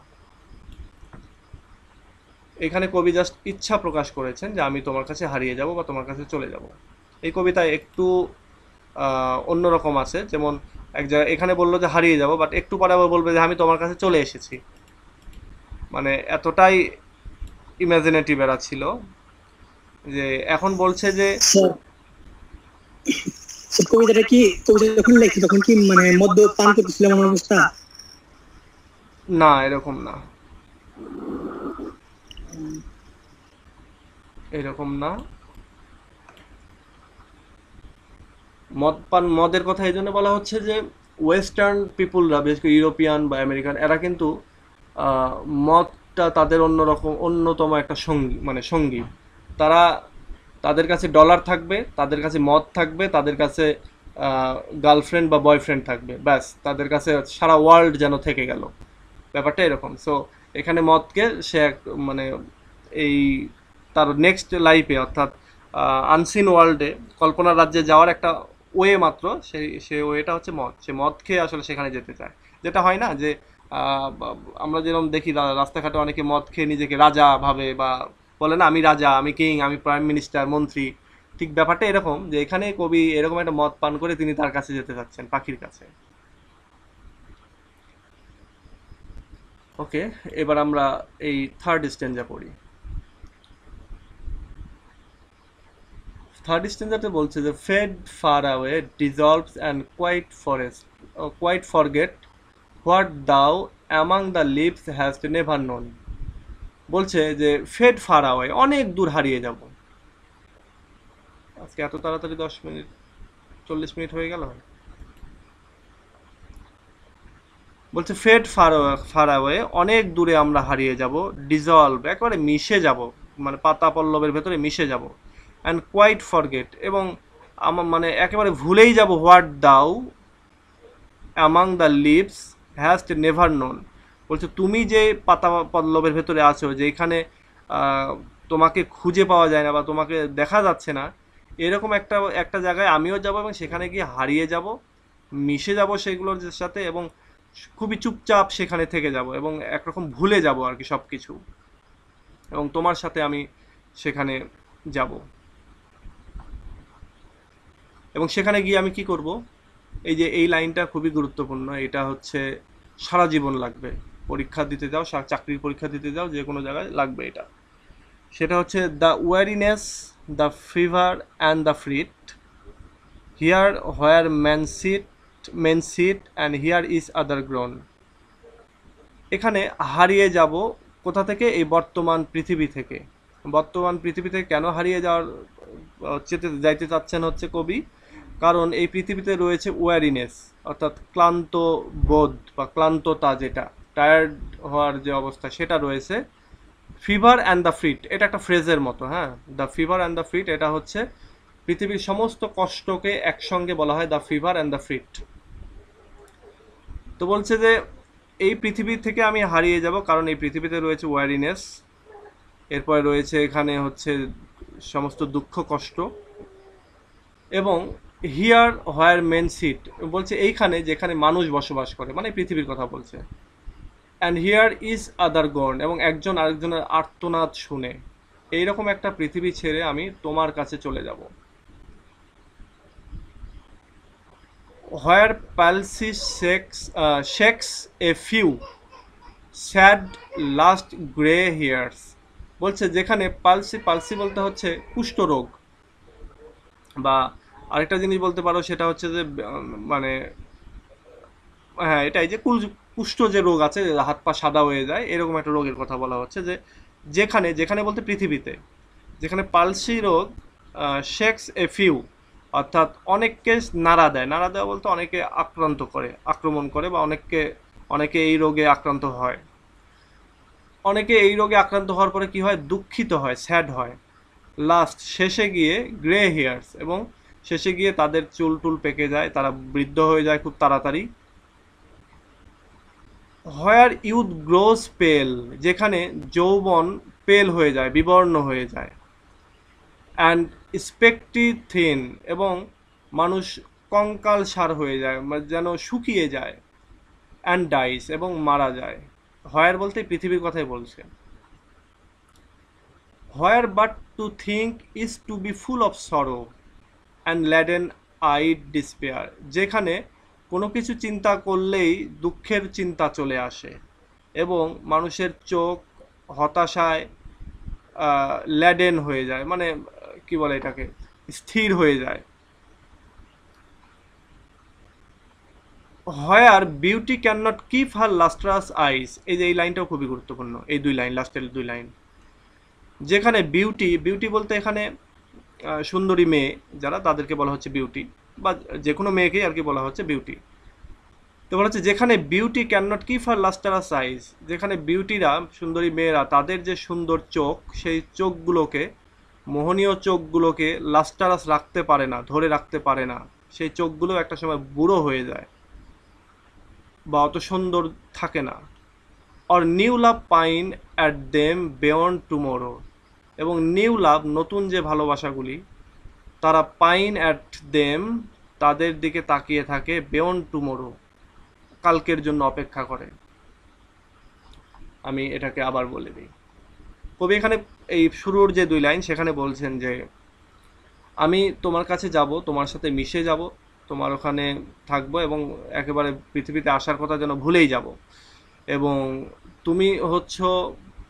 এখানে কবি জাস্ট ইচ্ছা প্রকাশ করেছেন যে আমি তোমার কাছে হারিয়ে যাব বা তোমার কাছে চলে যাব। এই কবিতায় একটু অন্যরকম আছে, যেমন এক জায়গায় এখানে বললো যে হারিয়ে যাব, বাট একটু পরে আবার বলবে যে আমি তোমার কাছে চলে এসেছি। মানে এতটাই ইমাজিনেটিভ এরা ছিল, যে এখন বলছে যে স্যার, কবিতাটা কি, কবিতা যখন লেখি তখন কি মানে মদ্য পান করতেছিলাম আমার অবস্থা? না, এরকম না, এরকম না। মদ পান, মদের কথা এই জন্য বলা হচ্ছে যে ওয়েস্টার্ন পিপুলরা, বিশেষ করে ইউরোপিয়ান বা আমেরিকান, এরা কিন্তু আহ, মদটা তাদের অন্যরকম, অন্যতম একটা সঙ্গী, মানে সঙ্গী। তারা, তাদের কাছে ডলার থাকবে, তাদের কাছে মদ থাকবে, তাদের কাছে গার্লফ্রেন্ড বা বয়ফ্রেন্ড থাকবে, ব্যাস তাদের কাছে সারা ওয়ার্ল্ড যেন থেকে গেল। ব্যাপারটা এরকম। সো এখানে মদকে সে এক, মানে এই তার নেক্সট লাইফে, অর্থাৎ আনসিন ওয়ার্ল্ডে, কল্পনার রাজ্যে যাওয়ার একটা ওয়ে মাত্র, সেই ওয়েটা হচ্ছে মদ। সে মদ খেয়ে আসলে সেখানে যেতে চায়। যেটা হয় না যে আমরা যেরকম দেখি রাস্তাঘাটে অনেকে মদ খেয়ে নিজেকে রাজা ভাবে বা বলে না আমি রাজা, আমি কিং, আমি প্রাইম মিনিস্টার, মন্ত্রী, ঠিক ব্যাপারটা এরকম যে এখানে কবি এরকম একটা মদ পান করে তিনি তার কাছে যেতে চাচ্ছেন, পাখির কাছে। ওকে, এবার আমরা এই থার্ড স্ট্যান্জা পড়ি। থার্ড স্ট্যান্জাতে বলছে যে fade far away dissolves and quite forget what thou among the leaves has never known. বলছে যে ফেড ফার অ্যাওয়ে, অনেক দূর হারিয়ে যাব। আজকে এত তাড়াতাড়ি 10 মিনিট 40 মিনিট হয়ে গেল। বলছে ফেড ফার অ্যাওয়ে, অনেক দূরে আমরা হারিয়ে যাব, ডিজলভ একেবারে মিশে যাব, মানে পাতা পল্লবের ভেতরে মিশে যাব, অ্যান্ড কোয়াইট ফরগেট এবং আমার মানে একেবারে ভুলেই যাব, what thou among the leaves has never known. বলছে তুমি যে পাতা পল্লবের ভেতরে আছো, যেখানে তোমাকে খুঁজে পাওয়া যায় না বা তোমাকে দেখা যাচ্ছে না, এরকম একটা একটা জায়গায় আমিও যাব এবং সেখানে গিয়ে হারিয়ে যাব, মিশে যাব সেগুলোর সাথে, এবং খুবই চুপচাপ সেখানে থেকে যাব এবং একরকম ভুলে যাব আর কি সব কিছু, এবং তোমার সাথে আমি সেখানে যাব। এবং সেখানে গিয়ে আমি কি করব, এই যে এই লাইনটা খুবই গুরুত্বপূর্ণ, এটা হচ্ছে সারা জীবন লাগবে, পরীক্ষা দিতে যাও, চাকরির পরীক্ষা দিতে যাও, যে কোনো জায়গায় লাগবে এটা। সেটা হচ্ছে the weariness, the fever and the fret, here where men sit and hear is other groan. এখানে হারিয়ে যাব কোথা থেকে, এই বর্তমান পৃথিবী থেকে। বর্তমান পৃথিবী থেকে কেন হারিয়ে যাইতে চাচ্ছেন হচ্ছে কবি, কারণ এই পৃথিবীতে রয়েছে ওয়ারিনেস, অর্থাৎ ক্লান্ত বোধ বা ক্লান্ততা, যেটা টায়ার্ড হওয়ার যে অবস্থা সেটা রয়েছে। ফিভার অ্যান্ড দ্য ফ্রিট, এটা একটা ফ্রেজের মতো, হ্যাঁ, দ্য ফিভার অ্যান্ড দ্য ফ্রিট, এটা হচ্ছে পৃথিবীর সমস্ত কষ্টকে একসঙ্গে বলা হয় দ্য ফিভার অ্যান্ড দ্য ফ্রিট। তো বলছে যে এই পৃথিবী থেকে আমি হারিয়ে যাব কারণ এই পৃথিবীতে রয়েছে ওয়ারিনেস, এরপরে রয়েছে এখানে হচ্ছে সমস্ত দুঃখ কষ্ট, এবং হিয়ার হোয়ার মেন সিট, বলছে এইখানে যেখানে মানুষ বসবাস করে, মানে পৃথিবীর কথা বলছে। অ্যান্ড হিয়ার ইজ আদার গন, এবং একজন আরেকজনের আর্তনাদ শুনে, এইরকম একটা পৃথিবী ছেড়ে আমি তোমার কাছে চলে যাব। Where palsy shakes a few sad last grey hairs. বলছে যেখানে পালসি বলতে হচ্ছে কুষ্ঠরোগ, বা আরেকটা জিনিস বলতে পারো সেটা হচ্ছে যে মানে হ্যাঁ এটাই যে কুষ্ঠ যে রোগ আছে, হাত পা সাদা হয়ে যায়, এরকম একটা রোগের কথা বলা হচ্ছে। যে যেখানে যেখানে বলতে পৃথিবীতে, যেখানে পালসি রোগ শেক্স এ ফিউ, অর্থাৎ অনেককে নাড়া দেওয়া বলতে অনেকে আক্রমণ করে, বা অনেকে এই রোগে আক্রান্ত হয়। অনেকে এই রোগে আক্রান্ত হওয়ার পরে কি হয়, দুঃখিত হয়, স্যাড হয়। লাস্ট শেষে গিয়ে গ্রে হেয়ার্স, এবং শেষে গিয়ে তাদের চুল টুল পেকে যায়, তারা বৃদ্ধ হয়ে যায় খুব তাড়াতাড়ি। হোয়ার ইউথ গ্রোজ পেল, যেখানে যৌবন পেল হয়ে যায়, বিবর্ণ হয়ে যায়। অ্যান্ড স্পেকটি থিন, এবং মানুষ কঙ্কাল সার হয়ে যায়, যেন শুকিয়ে যায়। অ্যান্ড ডাইস, এবং মারা যায়। হোয়ার বলতে পৃথিবীর কথাই বলছে। Where but to think is to be full of sorrow and leaden eyed despair, যেখানে কোনো কিছু চিন্তা করলেই দুঃখের চিন্তা চলে আসে এবং মানুষের চোখ হতাশায় ল্যাডেন হয়ে যায়, মানে কি বলে এটাকে, স্থির হয়ে যায়। Where beauty cannot keep her lustrous eyes, এই যে এই লাইনটাও খুবই গুরুত্বপূর্ণ, এই দুই লাইন, লাস্টের দুই লাইন। যেখানে বিউটি বলতে এখানে সুন্দরী মেয়ে যারা, তাদেরকে বলা হচ্ছে বিউটি, বা যে কোনো মেয়েকেই আর কি বলা হচ্ছে বিউটি। তো বলা হচ্ছে যেখানে beauty cannot keep her lustrous eyes, যেখানে বিউটিরা, সুন্দরী মেয়েরা, তাদের যে সুন্দর চোখ, সেই চোখগুলোকে, মোহনীয় চোখগুলোকে লাস্টারাস রাখতে পারে না, ধরে রাখতে পারে না, সেই চোখগুলো একটা সময় বুড়ো হয়ে যায় বা অত সুন্দর থাকে না। Or new love pine at them beyond tomorrow, এবং নিউ লাভ, নতুন যে ভালোবাসাগুলি, তারা পাইন অ্যাট দেম, তাদের দিকে তাকিয়ে থাকে, বিয়ন্ড টুমোরো, কালকের জন্য অপেক্ষা করে। আমি এটাকে আবার বলে দিই। কবি এখানে এই শুরুর যে 2 লাইন সেখানে বলছেন যে আমি তোমার কাছে যাব, তোমার সাথে মিশে যাব, তোমার ওখানে থাকবো এবং একেবারে পৃথিবীতে আসার কথা যেন ভুলেই যাব। এবং তুমি হচ্ছ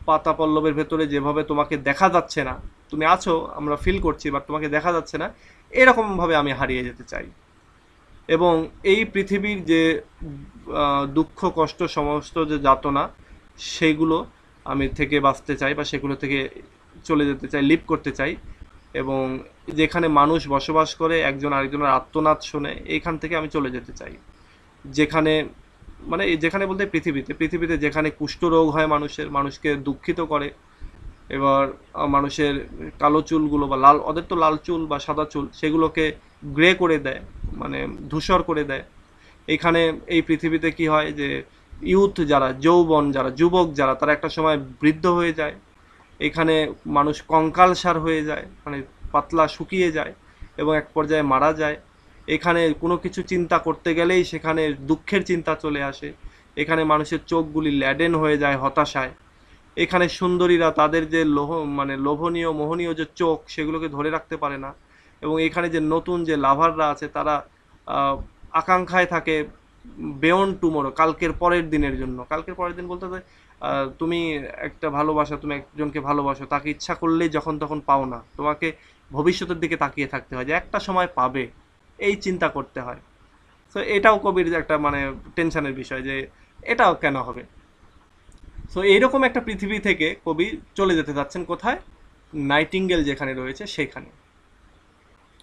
পাতা পল্লবের ভেতরে, যেভাবে তোমাকে দেখা যাচ্ছে না, তুমি আছো আমরা ফিল করছি বাট তোমাকে দেখা যাচ্ছে না, এরকমভাবে আমি হারিয়ে যেতে চাই। এবং এই পৃথিবীর যে দুঃখ কষ্ট সমস্ত যে যাতনা, সেইগুলো আমি থেকে বাঁচতে চাই বা সেগুলো থেকে চলে যেতে চাই, লিভ করতে চাই। এবং যেখানে মানুষ বসবাস করে, একজন আরেকজনের আর্তনাদ শোনে, এইখান থেকে আমি চলে যেতে চাই। যেখানে মানে যেখানে বলতে পৃথিবীতে যেখানে কুষ্ঠরোগ হয় মানুষের, মানুষকে দুঃখিত করে। এবার মানুষের কালো চুলগুলো বা লাল, ওদের তো লাল চুল বা সাদা চুল, সেগুলোকে গ্রে করে দেয়, মানে ধূসর করে দেয়। এইখানে এই পৃথিবীতে কি হয় যে ইউথ যারা, যৌবন যারা, যুবক যারা, তারা একটা সময় বৃদ্ধ হয়ে যায়। এখানে মানুষ কঙ্কালসার হয়ে যায়, মানে পাতলা শুকিয়ে যায় এবং এক পর্যায়ে মারা যায়। এখানে কোনো কিছু চিন্তা করতে গেলেই সেখানে দুঃখের চিন্তা চলে আসে। এখানে মানুষের চোখগুলি ল্যাডেন হয়ে যায় হতাশায়। এখানে সুন্দরীরা তাদের যে মানে লোভনীয় মোহনীয় যে চোখ, সেগুলোকে ধরে রাখতে পারে না। এবং এখানে যে নতুন যে লাভাররা আছে, তারা আকাঙ্ক্ষায় থাকে বেয়ন্ড টুমোরো, কালকের পরের দিনের জন্য। কালকের পরের দিন বলতে তুমি একটা ভালোবাসা, তুমি একজনকে ভালোবাসো, তাকে ইচ্ছা করলেই যখন তখন পাও না, তোমাকে ভবিষ্যতের দিকে তাকিয়ে থাকতে হয় যে একটা সময় পাবে, এই চিন্তা করতে হয়। সো এটাও কবির একটা মানে টেনশনের বিষয় যে এটাও কেন হবে। সো এইরকম একটা পৃথিবী থেকে কবি চলে যেতে যাচ্ছেন কোথায়? নাইটিঙ্গেল যেখানে রয়েছে সেখানে।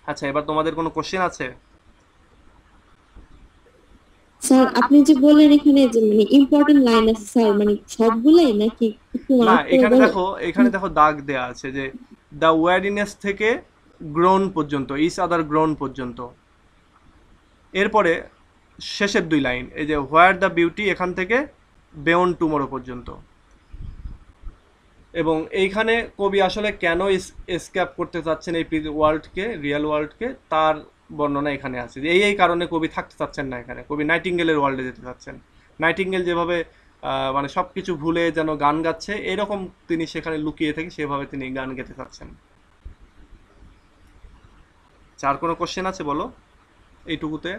আচ্ছা, এবার তোমাদের কোনো কোশ্চেন আছে? স্যার আপনি যে বললেন এখানে যে মানে ইম্পর্টেন্ট লাইন আছে স্যার, মানে সবগুলাই নাকি একটু না, মার্ক করে এখানে বলেন? দেখো, এখানে দেখো দাগ দেয়া আছে যে দ্য ওয়ারিনেস থেকে গ্রোন পর্যন্ত, ইস আদার গ্রোন পর্যন্ত। এরপরে শেষের 2 লাইন, এই যে হোয়ার দ্য বিউটি, এখান থেকে বেয়ন্ড টুমোরো পর্যন্ত। এবং এইখানে কবি আসলে কেন এসকেপ করতে চাচ্ছেন এই ওয়ার্ল্ডকে, রিয়েল ওয়ার্ল্ডকে, তার বর্ণনা এখানে আছে। যে এই কারণে কবি থাকতে চাচ্ছেন না এখানে, কবি নাইটিঙ্গেলের ওয়ার্ল্ডে যেতে চাচ্ছেন। নাইটিঙ্গেল যেভাবে মানে সব কিছু ভুলে যেন গান গাচ্ছে, এরকম তিনি সেখানে লুকিয়ে থেকে সেভাবে তিনি গান গেতে চাচ্ছেন। আর কোনো কোশ্চেন আছে বলো এইটুকুতে?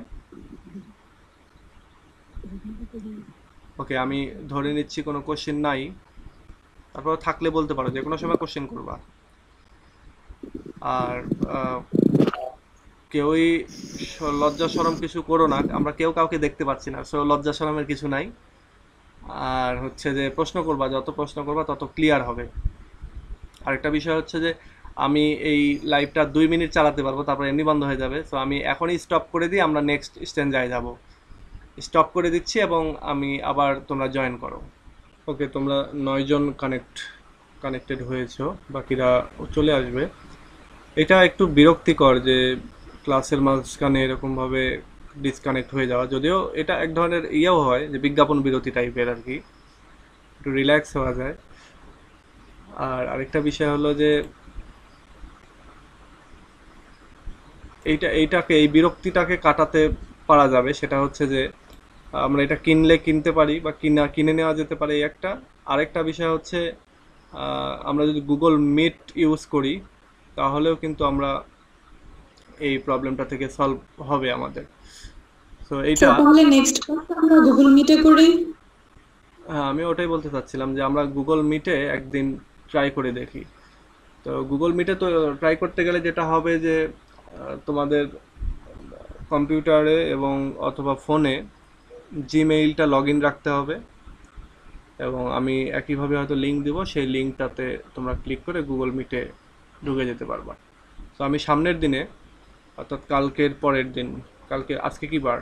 ওকে, আমি ধরে নিচ্ছি কোনো কোশ্চেন নাই। তারপর থাকলে বলতে পারো, যে কোনো সময় কোশ্চেন করবা। আর কেউই লজ্জা শরম কিছু করো না, আমরা কেউ কাউকে দেখতে পাচ্ছি না, সো লজ্জা শরমের কিছু নাই। আর হচ্ছে যে প্রশ্ন করবা, যত প্রশ্ন করবা তত ক্লিয়ার হবে। আরেকটা বিষয় হচ্ছে যে আমি এই লাইভটা 2 মিনিট চালাতে পারবো, তারপর এমনি বন্ধ হয়ে যাবে। সো আমি এখনই স্টপ করে দিই, আমরা নেক্সট স্ট্যান্ডায় যাব। স্টপ করে দিচ্ছি এবং আমি আবার তোমরা জয়েন করো। ওকে, তোমরা 9 জন কানেক্টেড হয়েছো, বাকিরা চলে আসবে। এটা একটু বিরক্তিকর যে ক্লাসের মাঝখানে এরকমভাবে ডিসকানেক্ট হয়ে যাওয়া, যদিও এটা এক ধরনের ইয়েও হয় যে বিজ্ঞাপন বিরতি টাইপের আর কি, একটু রিল্যাক্স হওয়া যায়। আর আরেকটা বিষয় হলো যে এই বিরক্তিটাকে কাটাতে পারা যাবে, সেটা হচ্ছে যে আমরা এটা কিনতে পারি বা কিনে নেওয়া যেতে পারে, এই একটা। আরেকটা বিষয় হচ্ছে আমরা যদি গুগল মিট ইউজ করি, তাহলেও কিন্তু আমরা এই প্রবলেমটা থেকে সলভ হবে আমাদের। সো এইটা তাহলে নেক্সট ক্লাস আমরা গুগল মিটে করি। হ্যাঁ, আমি ওটাই বলতে চাচ্ছিলাম যে আমরা গুগল মিটে একদিন ট্রাই করে দেখি। তো গুগল মিটে তো ট্রাই করতে গেলে যেটা হবে যে তোমাদের কম্পিউটারে এবং অথবা ফোনে জিমেইলটা লগ ইন রাখতে হবে, এবং আমি একইভাবে হয়তো লিঙ্ক দিব, সেই লিঙ্কটাতে তোমরা ক্লিক করে গুগল মিটে ঢুকে যেতে পারবা। তো আমি সামনের দিনে, অর্থাৎ কালকের পরের দিন, আজকে কি বার?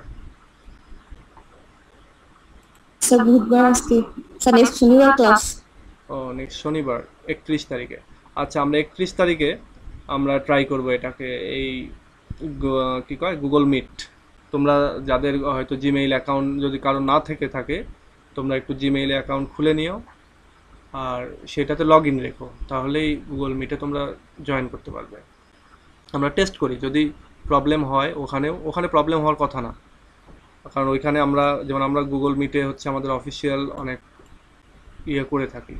স্যার বুধবার আজকে, স্যার নেক্সট শনিবার ক্লাস। ও, নেক্সট শনিবার 31 তারিখে। আচ্ছা, আমরা 31 তারিখে আমরা ট্রাই করব এটাকে, এই কি কয় গুগল মিট। তোমরা যাদের হয়তো জিমেইল অ্যাকাউন্ট যদি কারো না থেকে থাকে, তোমরা একটু জিমেইলে অ্যাকাউন্ট খুলে নিও আর সেটাতে লগ ইন রেখো, তাহলেই গুগল মিটে তোমরা জয়েন করতে পারবে। আমরা টেস্ট করি, যদি প্রবলেম হয়, ওখানে প্রবলেম হওয়ার কথা না, কারণ ওইখানে আমরা গুগল মিটে হচ্ছে আমাদের অফিসিয়াল অনেক ইয়ে করে থাকি,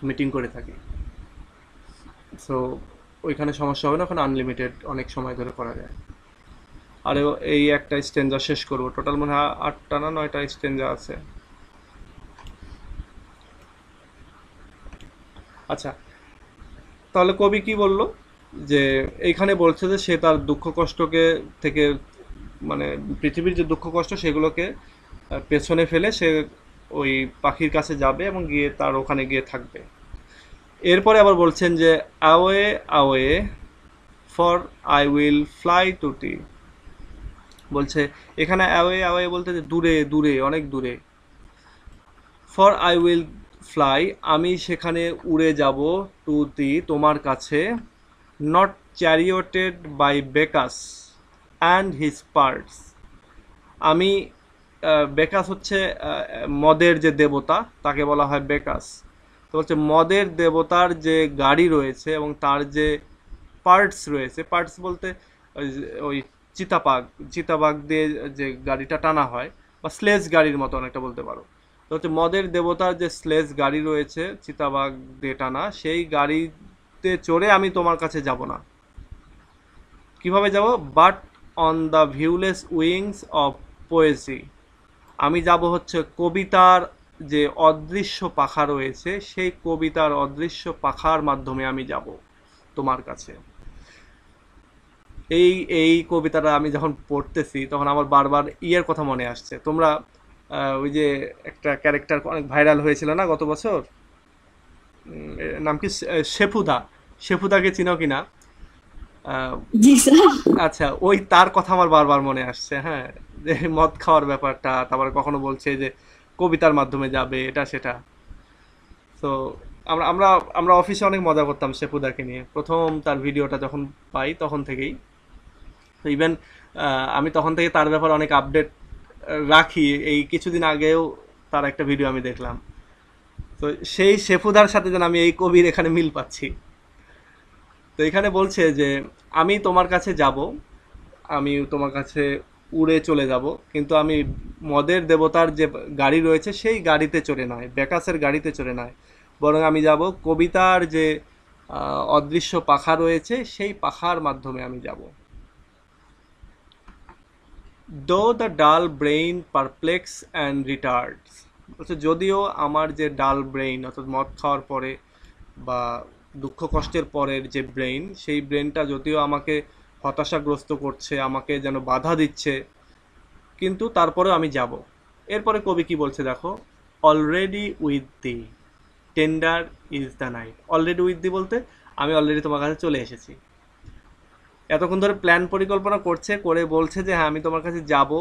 মিটিং করে থাকি। সো ওইখানে সমস্যা হবে না, ওখানে আনলিমিটেড অনেক সময় ধরে করা যায়। আর এই একটা স্টেঞ্জা শেষ করব, টোটাল মনে হয় 8টা না 9টা স্টেঞ্জা আছে। আচ্ছা, তাহলে কবি কি বলল, যে এইখানে বলছে যে সে তার দুঃখ কষ্টকে থেকে, মানে পৃথিবীর যে দুঃখ কষ্ট সেগুলোকে পেছনে ফেলে সে ওই পাখির কাছে যাবে এবং গিয়ে তার ওখানে গিয়ে থাকবে। এরপরে আবার বলছেন যে away away for I will fly to thee. বলছে এখানে অ্যাওয়ে অ্যাওয়ে বলতে যে দূরে দূরে, অনেক দূরে। ফর আই উইল ফ্লাই, আমি সেখানে উড়ে যাব, টু দি, তোমার কাছে, not charioted by Bacchus and his pards. আমি বেকাস হচ্ছে মদের যে দেবতা, তাকে বলা হয় বেকাস। তো বলছে মদের দেবতার যে গাড়ি রয়েছে এবং তার যে পার্টস রয়েছে, পার্টস বলতে ওই চিতাবাঘ দিয়ে যে গাড়িটা টানা হয়, বা স্লেজ গাড়ির মতো অনেকটা বলতে পারো। তো হচ্ছে মদের দেবতার যে স্লেজ গাড়ি রয়েছে চিতাবাঘ দিয়ে টানা, সেই গাড়িতে চড়ে আমি তোমার কাছে যাব না। কিভাবে যাব? But on the viewless wings of poesy, আমি যাব হচ্ছে কবিতার যে অদৃশ্য পাখা রয়েছে, সেই কবিতার অদৃশ্য পাখার মাধ্যমে আমি যাব তোমার কাছে। এই এই কবিতাটা আমি যখন পড়তেছি তখন আমার বারবার ইয়ের কথা মনে আসছে। তোমরা ওই যে একটা ক্যারেক্টার অনেক ভাইরাল হয়েছিল না গত বছর, নাম কি, শেফুদা। শেফুদাকে চিনো কিনা? জি স্যার। আচ্ছা, ওই তার কথা আমার বারবার মনে আসছে। হ্যাঁ, যে মদ খাওয়ার ব্যাপারটা, তারপরে কখনো বলছে যে কবিতার মাধ্যমে যাবে, এটা সেটা। তো আমরা আমরা আমরা অফিসে অনেক মজা করতাম শেফুদাকে নিয়ে, প্রথম তার ভিডিওটা যখন পাই তখন থেকেই। তো ইভেন আমি তখন থেকে তার ব্যাপারে অনেক আপডেট রাখি। এই কিছুদিন আগেও তার একটা ভিডিও আমি দেখলাম। তো সেই শেফুদার সাথে যেন আমি এই কবির এখানে মিল পাচ্ছি। তো এখানে বলছে যে আমি তোমার কাছে যাব, আমি তোমার কাছে উড়ে চলে যাব, কিন্তু আমি মদের দেবতার যে গাড়ি রয়েছে সেই গাড়িতে চড়ে নয়, বেকাসের গাড়িতে চড়ে নয়, বরং আমি যাব কবিতার যে অদৃশ্য পাখা রয়েছে সেই পাখার মাধ্যমে আমি যাব। দো দ্য ডাল ব্রেইন পারপ্লেক্স অ্যান্ড রিটার্ডস, বলছে যদিও আমার যে ডাল ব্রেইন, অর্থাৎ মদ খাওয়ার পরে বা দুঃখ কষ্টের পরের যে ব্রেইন, সেই ব্রেইনটা যদিও আমাকে হতাশাগ্রস্ত করছে, আমাকে যেন বাধা দিচ্ছে, কিন্তু তারপরেও আমি যাব। এরপরে কবি কি বলছে দেখো, already with the, tender is the night. Already with the বলতে আমি অলরেডি তোমার কাছে চলে এসেছি। এতক্ষণ ধরে প্ল্যান পরিকল্পনা করছে, করে বলছে যে হ্যাঁ আমি তোমার কাছে যাব,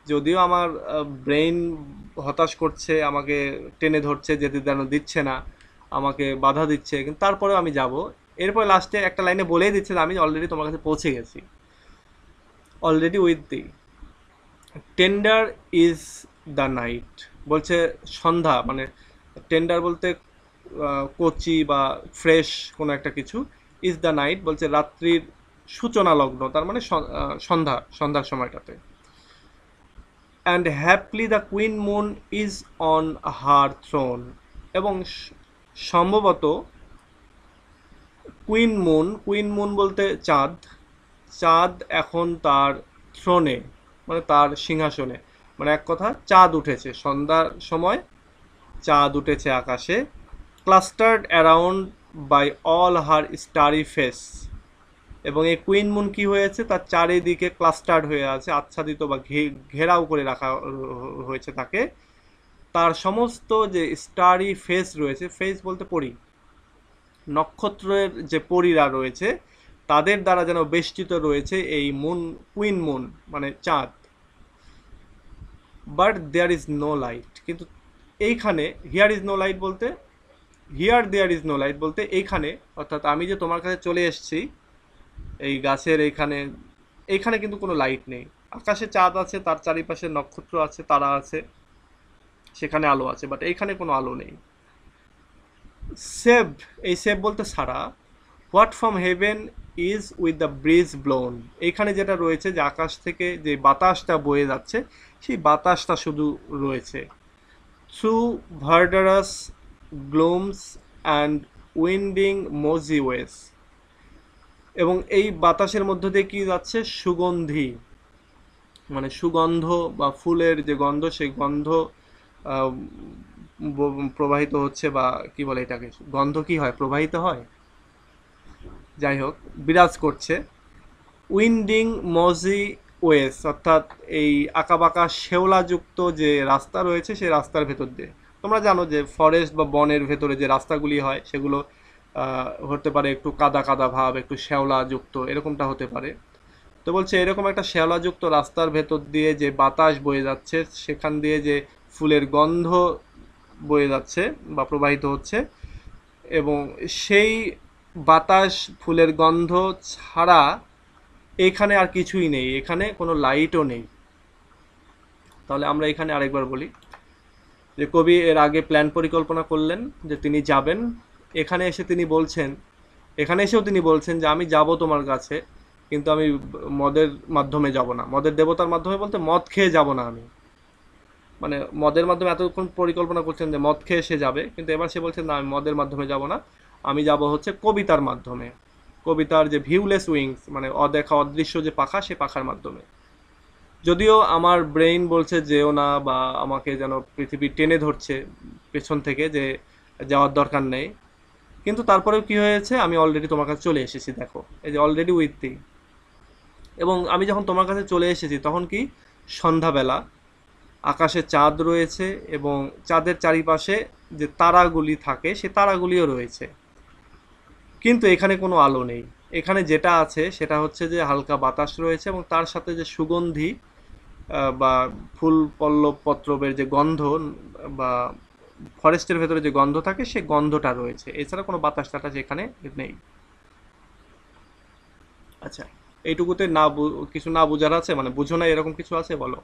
যদিও আমার ব্রেইন হতাশ করছে, আমাকে টেনে ধরছে, যেতে যেন দিচ্ছে না, আমাকে বাধা দিচ্ছে, কিন্তু তারপরেও আমি যাব। এরপর লাস্টে একটা লাইনে বলেই দিচ্ছে যে আমি অলরেডি তোমার কাছে পৌঁছে গেছি। Already with the, tender is the night, বলছে সন্ধ্যা, মানে টেন্ডার বলতে কচি বা ফ্রেশ কোনো একটা কিছু, ইজ দ্য নাইট বলছে রাত্রির সূচনা লগ্ন, তার মানে সন্ধ্যার সময়টাতে। And haply the queen moon is on her throne, এবং সম্ভবত কুইন মুন বলতে চাঁদ, চাঁদ এখন তার থ্রোনে, মানে তার সিংহাসনে, মানে এক কথা চাঁদ উঠেছে, সন্ধ্যার সময় চাঁদ উঠেছে আকাশে, clustered around by all her starry fays, এবং এই কুইন মুন কি হয়েছে, তার চারিদিকে ক্লাস্টার্ড হয়ে আছে, আচ্ছাদিত বা ঘেরাও করে রাখা হয়েছে তাকে, তার সমস্ত যে স্টারি ফেস রয়েছে, ফেস বলতে পরি, নক্ষত্রের যে পরীরা রয়েছে তাদের দ্বারা যেন বেষ্টিত রয়েছে এই কুইন মুন মানে চাঁদ। But there is no light, কিন্তু এইখানে হিয়ার ইজ নো লাইট বলতে, here there is no light বলতে এইখানে, অর্থাৎ আমি যে তোমার কাছে চলে এসেছি এই গাছের এইখানে কিন্তু কোনো লাইট নেই। আকাশে চাঁদ আছে, তার চারিপাশে নক্ষত্র আছে, তারা আছে, সেখানে আলো আছে, বাট এইখানে কোনো আলো নেই। সেভ, এই সেভ বলতে সারা, what from heaven is with the breeze blown, এইখানে যেটা রয়েছে যে আকাশ থেকে যে বাতাসটা বয়ে যাচ্ছে সেই বাতাসটা শুধু রয়েছে। থ্রু ভার্ডারাস গ্লুমস অ্যান্ড উইন্ডিং মোজি ওয়েস। এবং এই বাতাসের মধ্য দিয়ে কি যাচ্ছে? সুগন্ধি, মানে সুগন্ধ বা ফুলের যে গন্ধ, সেই গন্ধ আহ, প্রবাহিত হচ্ছে, বা কি বলে এটাকে, গন্ধ কি হয়, প্রবাহিত হয়, যাই হোক বিরাজ করছে। উইন্ডিং মজি ওয়েস অর্থাৎ এই আঁকাবাঁকা শেওলাযুক্ত যে রাস্তা রয়েছে সেই রাস্তার ভেতর দিয়ে। তোমরা জানো যে ফরেস্ট বা বনের ভেতরে যে রাস্তাগুলি হয় সেগুলো হতে পারে একটু কাদা কাদা ভাব, একটু শেওলাযুক্ত, এরকমটা হতে পারে। তো বলছে এরকম একটা শেওলাযুক্ত রাস্তার ভেতর দিয়ে যে বাতাস বয়ে যাচ্ছে, সেখান দিয়ে যে ফুলের গন্ধ বয়ে যাচ্ছে বা প্রবাহিত হচ্ছে, এবং সেই বাতাস ফুলের গন্ধ ছাড়া এখানে আর কিছুই নেই, এখানে কোনো লাইটও নেই। তাহলে আমরা এখানে আরেকবার বলি যে কবি এর আগে প্ল্যান পরিকল্পনা করলেন যে তিনি যাবেন, এখানে এসে তিনি বলছেন, এখানে এসেও তিনি বলছেন যে আমি যাব তোমার কাছে, কিন্তু আমি মদের মাধ্যমে যাব না, মদের দেবতার মাধ্যমে বলতে মদ খেয়ে যাব না আমি, মানে মদের মাধ্যমে এতক্ষণ পরিকল্পনা করছেন যে মদ খেয়ে সে যাবে, কিন্তু এবার সে বলছেন না আমি মদের মাধ্যমে যাব না, আমি যাব হচ্ছে কবিতার মাধ্যমে, কবিতার যে ভিউলেস উইংস, মানে অদেখা অদৃশ্য যে পাখা, সে পাখার মাধ্যমে। যদিও আমার ব্রেইন বলছে যেও না, বা আমাকে যেন পৃথিবী টেনে ধরছে পেছন থেকে যে যাওয়ার দরকার নেই, কিন্তু তারপরেও কি হয়েছে, আমি অলরেডি তোমার কাছে চলে এসেছি, দেখো এই যে অলরেডি উইথ দি। এবং আমি যখন তোমার কাছে চলে এসেছি তখন কি সন্ধ্যাবেলা, আকাশে চাঁদ রয়েছে এবং চাঁদের চারিপাশে যে তারাগুলি থাকে সে তারাগুলিও রয়েছে, কিন্তু এখানে কোনো আলো নেই। এখানে যেটা আছে সেটা হচ্ছে যে হালকা বাতাস রয়েছে এবং তার সাথে যে সুগন্ধি বা ফুল পল্লব পত্রবের যে গন্ধ, বা ফরেস্টের ভেতরে যে গন্ধ থাকে সে গন্ধটা রয়েছে, এছাড়া কোনো বাতাস টাতাস এখানে নেই। আচ্ছা, এইটুকুতে কিছু না বোঝার আছে, মানে বুঝো না এরকম কিছু আছে, বলো।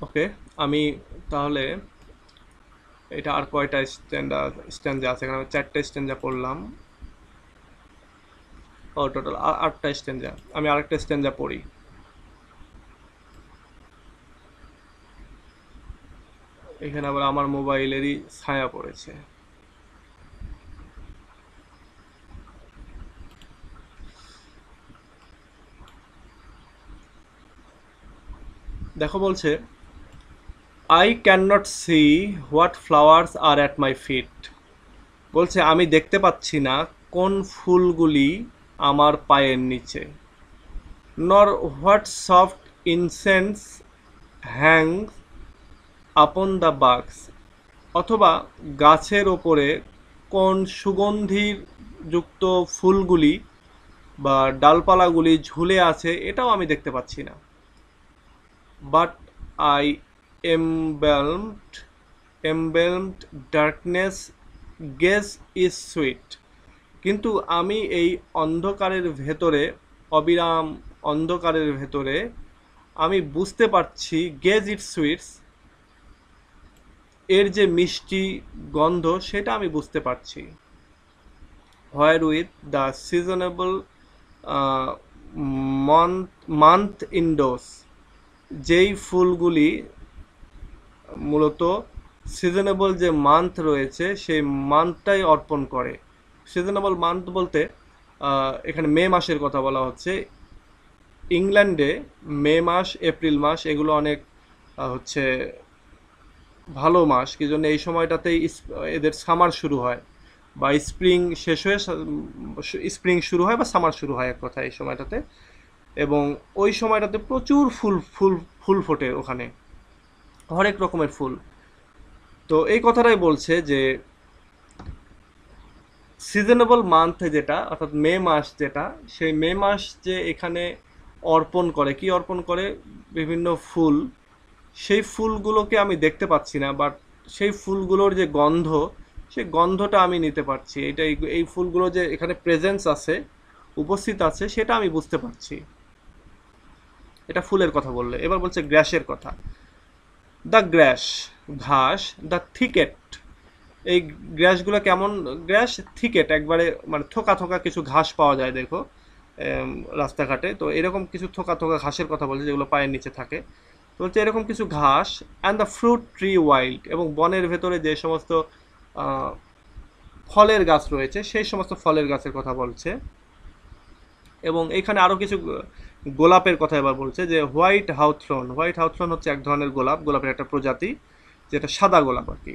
ওকে, আমি তাহলে এটা আর কয়টা স্ট্যান্ডা আছে, এখানে আমি 4টে স্ট্যান্ডা পড়লাম, ও টোটাল 8টা স্ট্যান্ডা, আমি আরেকটা স্ট্যান্ডা পড়ি। এখানে আবার আমার মোবাইলেরই ছায়া পড়েছে। দেখো বলছে I can not see what flowers are at my feet. বলছে আমি দেখতে পাচ্ছি না কোন ফুলগুলি আমার পায়ের নিচে। নর what soft incense Hanks upon the বাক্স। অথবা গাছের ওপরে কোন সুগন্ধির যুক্ত ফুলগুলি বা ডালপালাগুলি ঝুলে আছে এটাও আমি দেখতে পাচ্ছি না। But I embalmed darkness guess is sweet. কিন্তু আমি এই অন্ধকারের ভেতরে, অবিরাম অন্ধকারের ভেতরে আমি বুঝতে পারছি গেজ ইট সুইটস, এর যে মিষ্টি গন্ধ সেটা আমি বুঝতে পারছি। হোয়ার উইথ দ্য সিজনেবল মান্থ ইনডোস, যেই ফুলগুলি মূলত সিজনেবল যে মান্থ রয়েছে সেই মান্থটাই অর্পণ করে। সিজনেবল মান্থ বলতে এখানে মে মাসের কথা বলা হচ্ছে। ইংল্যান্ডে মে মাস, এপ্রিল মাস এগুলো অনেক হচ্ছে ভালো মাস, কি জন্য এই সময়টাতেই এদের সামার শুরু হয়, বা স্প্রিং শেষ হয়ে স্প্রিং শুরু হয় বা সামার শুরু হয় এক কথা এই সময়টাতে। এবং ওই সময়টাতে প্রচুর ফুল ফুল ফুল ফোটে ওখানে, হরেক রকমের ফুল। তো এই কথাটাই বলছে যে সিজনেবল মান্থ যেটা, অর্থাৎ মে মাস যেটা, সেই মে মাস যে এখানে অর্পণ করে, কি অর্পণ করে, বিভিন্ন ফুল, সেই ফুলগুলোকে আমি দেখতে পাচ্ছি না, বাট সেই ফুলগুলোর যে গন্ধ, সেই গন্ধটা আমি নিতে পারছি। এটা এই ফুলগুলো যে এখানে প্রেজেন্স আছে, উপস্থিত আছে, সেটা আমি বুঝতে পারছি। এটা ফুলের কথা বললে। এবার বলছে গ্র্যাসের কথা। দ্য গ্র্যাস ঘাস, দ্য থিকেট, এই গ্র্যাসগুলো কেমন গ্র্যাস, থিকেট একবারে মানে থোকা থোকা কিছু ঘাস পাওয়া যায় দেখো রাস্তাঘাটে, তো এরকম কিছু থোকা থোকা ঘাসের কথা বলছে যেগুলো পায়ের নিচে থাকে। তো বলছে এরকম কিছু ঘাস, and the fruit tree wild, এবং বনের ভেতরে যে সমস্ত আহ, ফলের গাছ রয়েছে সেই সমস্ত ফলের গাছের কথা বলছে। এবং এখানে আরও কিছু গোলাপের কথা এবার বলছে, যে হোয়াইট হাউথ্রন, হোয়াইট হাউথ্রন হচ্ছে এক ধরনের গোলাপ, গোলাপের একটা প্রজাতি, যেটা সাদা গোলাপ আর কি।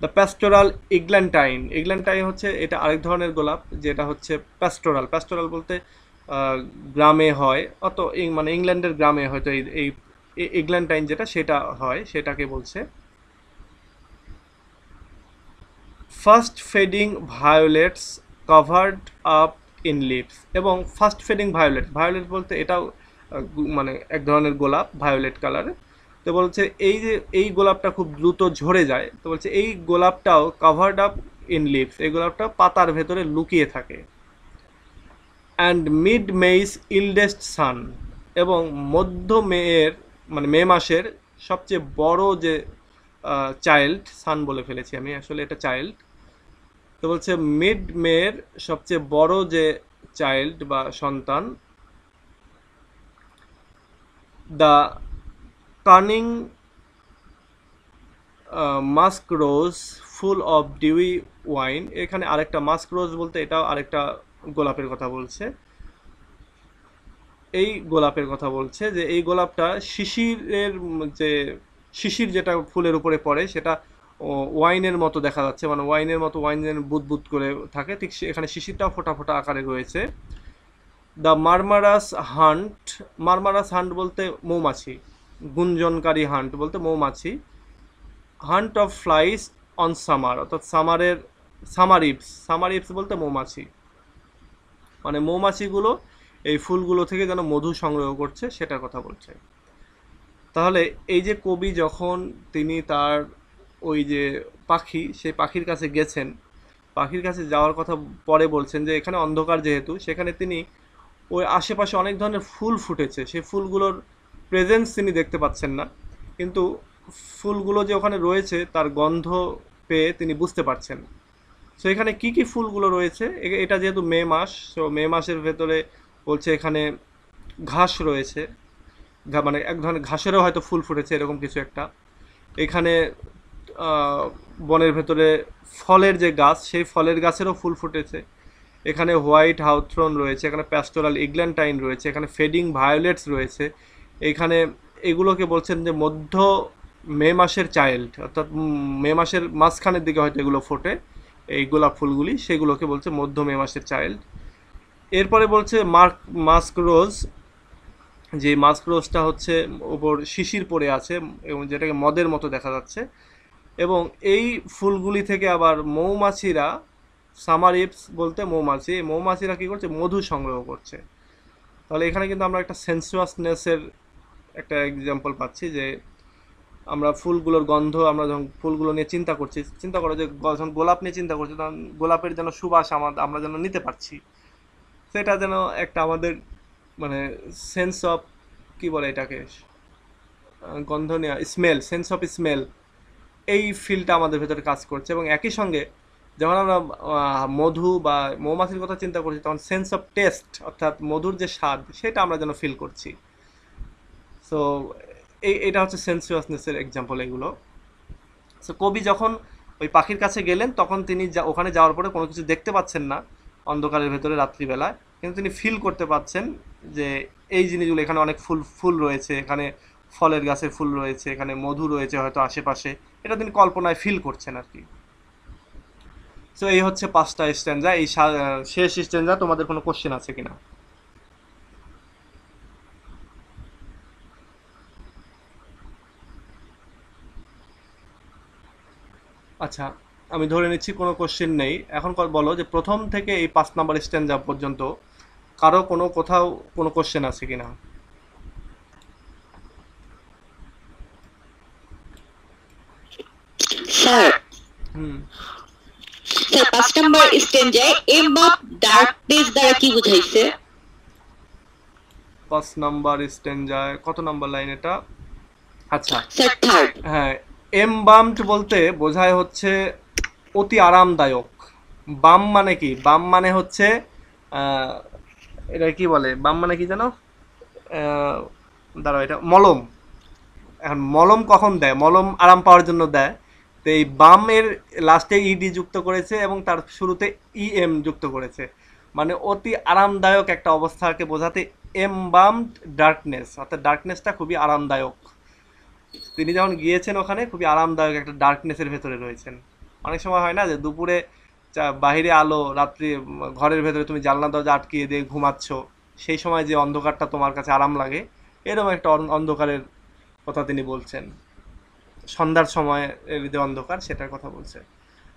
দ্য প্যাস্টোরাল ইগল্যান্টাইন, ইগল্যান্টাইন হচ্ছে এটা আরেক ধরনের গোলাপ, যেটা হচ্ছে প্যাস্টোরাল, প্যাস্টোরাল বলতে গ্রামে হয়, অত মানে ইংল্যান্ডের গ্রামে হয়তো এই এই ইগল্যান্টাইন যেটা সেটা হয়, সেটাকে বলছে। First fading violets covered up in leaves, এবং ফার্স্ট ফেডিং ভায়োলেট, ভায়োলেট বলতে এটাও মানে এক ধরনের গোলাপ, ভায়োলেট কালারের। তো বলছে এই যে এই গোলাপটা খুব দ্রুত ঝরে যায়, তো বলছে এই গোলাপটাও কভার্ড আপ ইন লিভস, এই গোলাপটা পাতার ভেতরে লুকিয়ে থাকে। অ্যান্ড মিড মেইস ইল্ডেস্ট সান, এবং মধ্য মেয়ের মানে মে মাসের সবচেয়ে বড় যে চাইল্ড, সান বলে ফেলেছি আমি, আসলে এটা চাইল্ড। তো বলছে মিড মেয়ের সবচেয়ে বড় যে চাইল্ড বা সন্তান, the coming musk rose full of dewy wine, এখানে আরেকটা মাস্ক রোজ বলতে এটাও আরেকটা গোলাপের কথা বলছে। এই গোলাপের কথা বলছে যে এই গোলাপটা শিশিরের যে শিশির যেটা ফুলের উপরে পড়ে সেটা ওয়াইনের মতো দেখা যাচ্ছে, মানে ওয়াইনের মতো, ওয়াইনের বুদবুদ করে থাকে, ঠিক এখানে শিশিরটাও ফোটা ফোটা আকারে রয়েছে। দ্য মারমারাস হান্ট, মারমারাস হান্ট বলতে মৌমাছি, গুঞ্জনকারী হান্ট বলতে মৌমাছি। Hunt of flies on summer, অর্থাৎ সামারের সামার ইপস, সামার ইপস বলতে মৌমাছি, মানে মৌমাছিগুলো এই ফুলগুলো থেকে যেন মধু সংগ্রহ করছে সেটার কথা বলছে। তাহলে এই যে কবি যখন তিনি তার ওই যে পাখি, সেই পাখির কাছে গেছেন, পাখির কাছে যাওয়ার কথা পরে বলছেন যে এখানে অন্ধকার যেহেতু, সেখানে তিনি ওই আশেপাশে অনেক ধরনের ফুল ফুটেছে, সেই ফুলগুলোর প্রেজেন্স তিনি দেখতে পাচ্ছেন না, কিন্তু ফুলগুলো যে ওখানে রয়েছে তার গন্ধ পেয়ে তিনি বুঝতে পারছেন। সো এখানে কি কি ফুলগুলো রয়েছে, এটা যেহেতু মে মাস, সো মে মাসের ভেতরে বলছে এখানে ঘাস রয়েছে, মানে এক ধরনের ঘাসেরও হয়তো ফুল ফুটেছে এরকম কিছু একটা। এখানে বনের ভেতরে ফলের যে গাছ, সেই ফলের গাছেরও ফুল ফুটেছে। এখানে হোয়াইট হাউথ্রন রয়েছে, এখানে প্যাস্টোরাল ইগল্যান্টাইন রয়েছে, এখানে ফেডিং ভায়োলেটস রয়েছে। এখানে এগুলোকে বলছেন যে মধ্য মে মাসের চাইল্ড, অর্থাৎ মে মাসের মাঝখানের দিকে হয়তো এগুলো ফোটে এই গোলাপ ফুলগুলি, সেগুলোকে বলছে মধ্য মে মাসের চাইল্ড। এরপরে বলছে মাস্ক রোজ, যে মাস্ক রোজটা হচ্ছে ওপর শিশির পড়ে আছে এবং যেটাকে মদের মতো দেখা যাচ্ছে, এবং এই ফুলগুলি থেকে আবার মৌমাছিরা, সামার ইপস বলতে মৌমাছি, এই মৌমাছিরা কী করছে, মধু সংগ্রহ করছে। তাহলে এখানে কিন্তু আমরা একটা সেন্সুয়াসনেসের একটা এক্সাম্পল পাচ্ছি, যে আমরা ফুলগুলোর গন্ধ, আমরা যখন ফুলগুলো নিয়ে চিন্তা করছি, চিন্তা করো যে যখন গোলাপ নিয়ে চিন্তা করছি তখন গোলাপের যেন সুবাস আমরা যেন নিতে পারছি, সেটা যেন একটা আমাদের মানে সেন্স অফ, কী বলে এটাকে, গন্ধ নেওয়া, স্মেল, সেন্স অফ স্মেল, এই ফিলটা আমাদের ভেতরে কাজ করছে। এবং একই সঙ্গে যখন আমরা মধু বা মৌমাছির কথা চিন্তা করছি তখন সেন্স অফ টেস্ট, অর্থাৎ মধুর যে স্বাদ সেটা আমরা যেন ফিল করছি। সো এটা হচ্ছে সেন্সুয়াসনেসের এক্সাম্পল এগুলো। সো কবি যখন ওই পাখির কাছে গেলেন তখন তিনি ওখানে যাওয়ার পরে কোনো কিছু দেখতে পাচ্ছেন না অন্ধকারের ভেতরে রাত্রিবেলায়, কিন্তু তিনি ফিল করতে পাচ্ছেন যে এই জিনিসগুলো, এখানে অনেক ফুল রয়েছে, এখানে ফলের গাছের ফুল রয়েছে, এখানে মধু রয়েছে হয়তো আশেপাশে, এটা তিনি কল্পনায় ফিল করছেন আর কি। সো এই হচ্ছে 5টা স্ট্যান্জা। এই শেষ স্ট্যান্জা তোমাদের কোনো কোশ্চেন আছে কিনা? আচ্ছা, আমি ধরে নিচ্ছি কোনো কোশ্চেন নেই। এখন বলো যে প্রথম থেকে এই 5 নাম্বার স্ট্যান্জা পর্যন্ত কারো কোথাও কোনো কোশ্চেন আছে কিনা? স্যার হুম, স্যার 5 নাম্বার স্ট্যান্জায় এমবাপ ডার্কনেস দ্বারা কি বুঝাইছে? 5 নাম্বার স্ট্যান্জায় কত নাম্বার লাইন এটা? আচ্ছা, স্যার থার্ড। হ্যাঁ, এমবামড বলতে বোঝায় হচ্ছে অতি আরামদায়ক। বাম মানে কি? বাম মানে হচ্ছে এটা কি বলে, বাম মানে কি জানো? দাঁড়াও, এটা মলম, এখন মলম কখন দেয়? মলম আরাম পাওয়ার জন্য দেয়। তো এই বামের লাস্টে ইডি যুক্ত করেছে এবং তার শুরুতে ইএম যুক্ত করেছে, মানে অতি আরামদায়ক একটা অবস্থাকে বোঝাতে এমবামড ডার্কনেস, অর্থাৎ ডার্কনেসটা খুবই আরামদায়ক। তিনি যখন গিয়েছেন ওখানে খুবই আরামদায়ক একটা ডার্কনেসের ভেতরে রয়েছেন। অনেক সময় হয় না যে দুপুরে বাহিরে আলো, রাত্রি ঘরের ভেতরে তুমি জানলা দরজা আটকিয়ে দিয়ে ঘুমাচ্ছ, সেই সময় যে অন্ধকারটা তোমার কাছে আরাম লাগে, এরকম একটা অন্ধকারের কথা তিনি বলছেন। সন্ধ্যার সময় যে অন্ধকার সেটার কথা বলছে।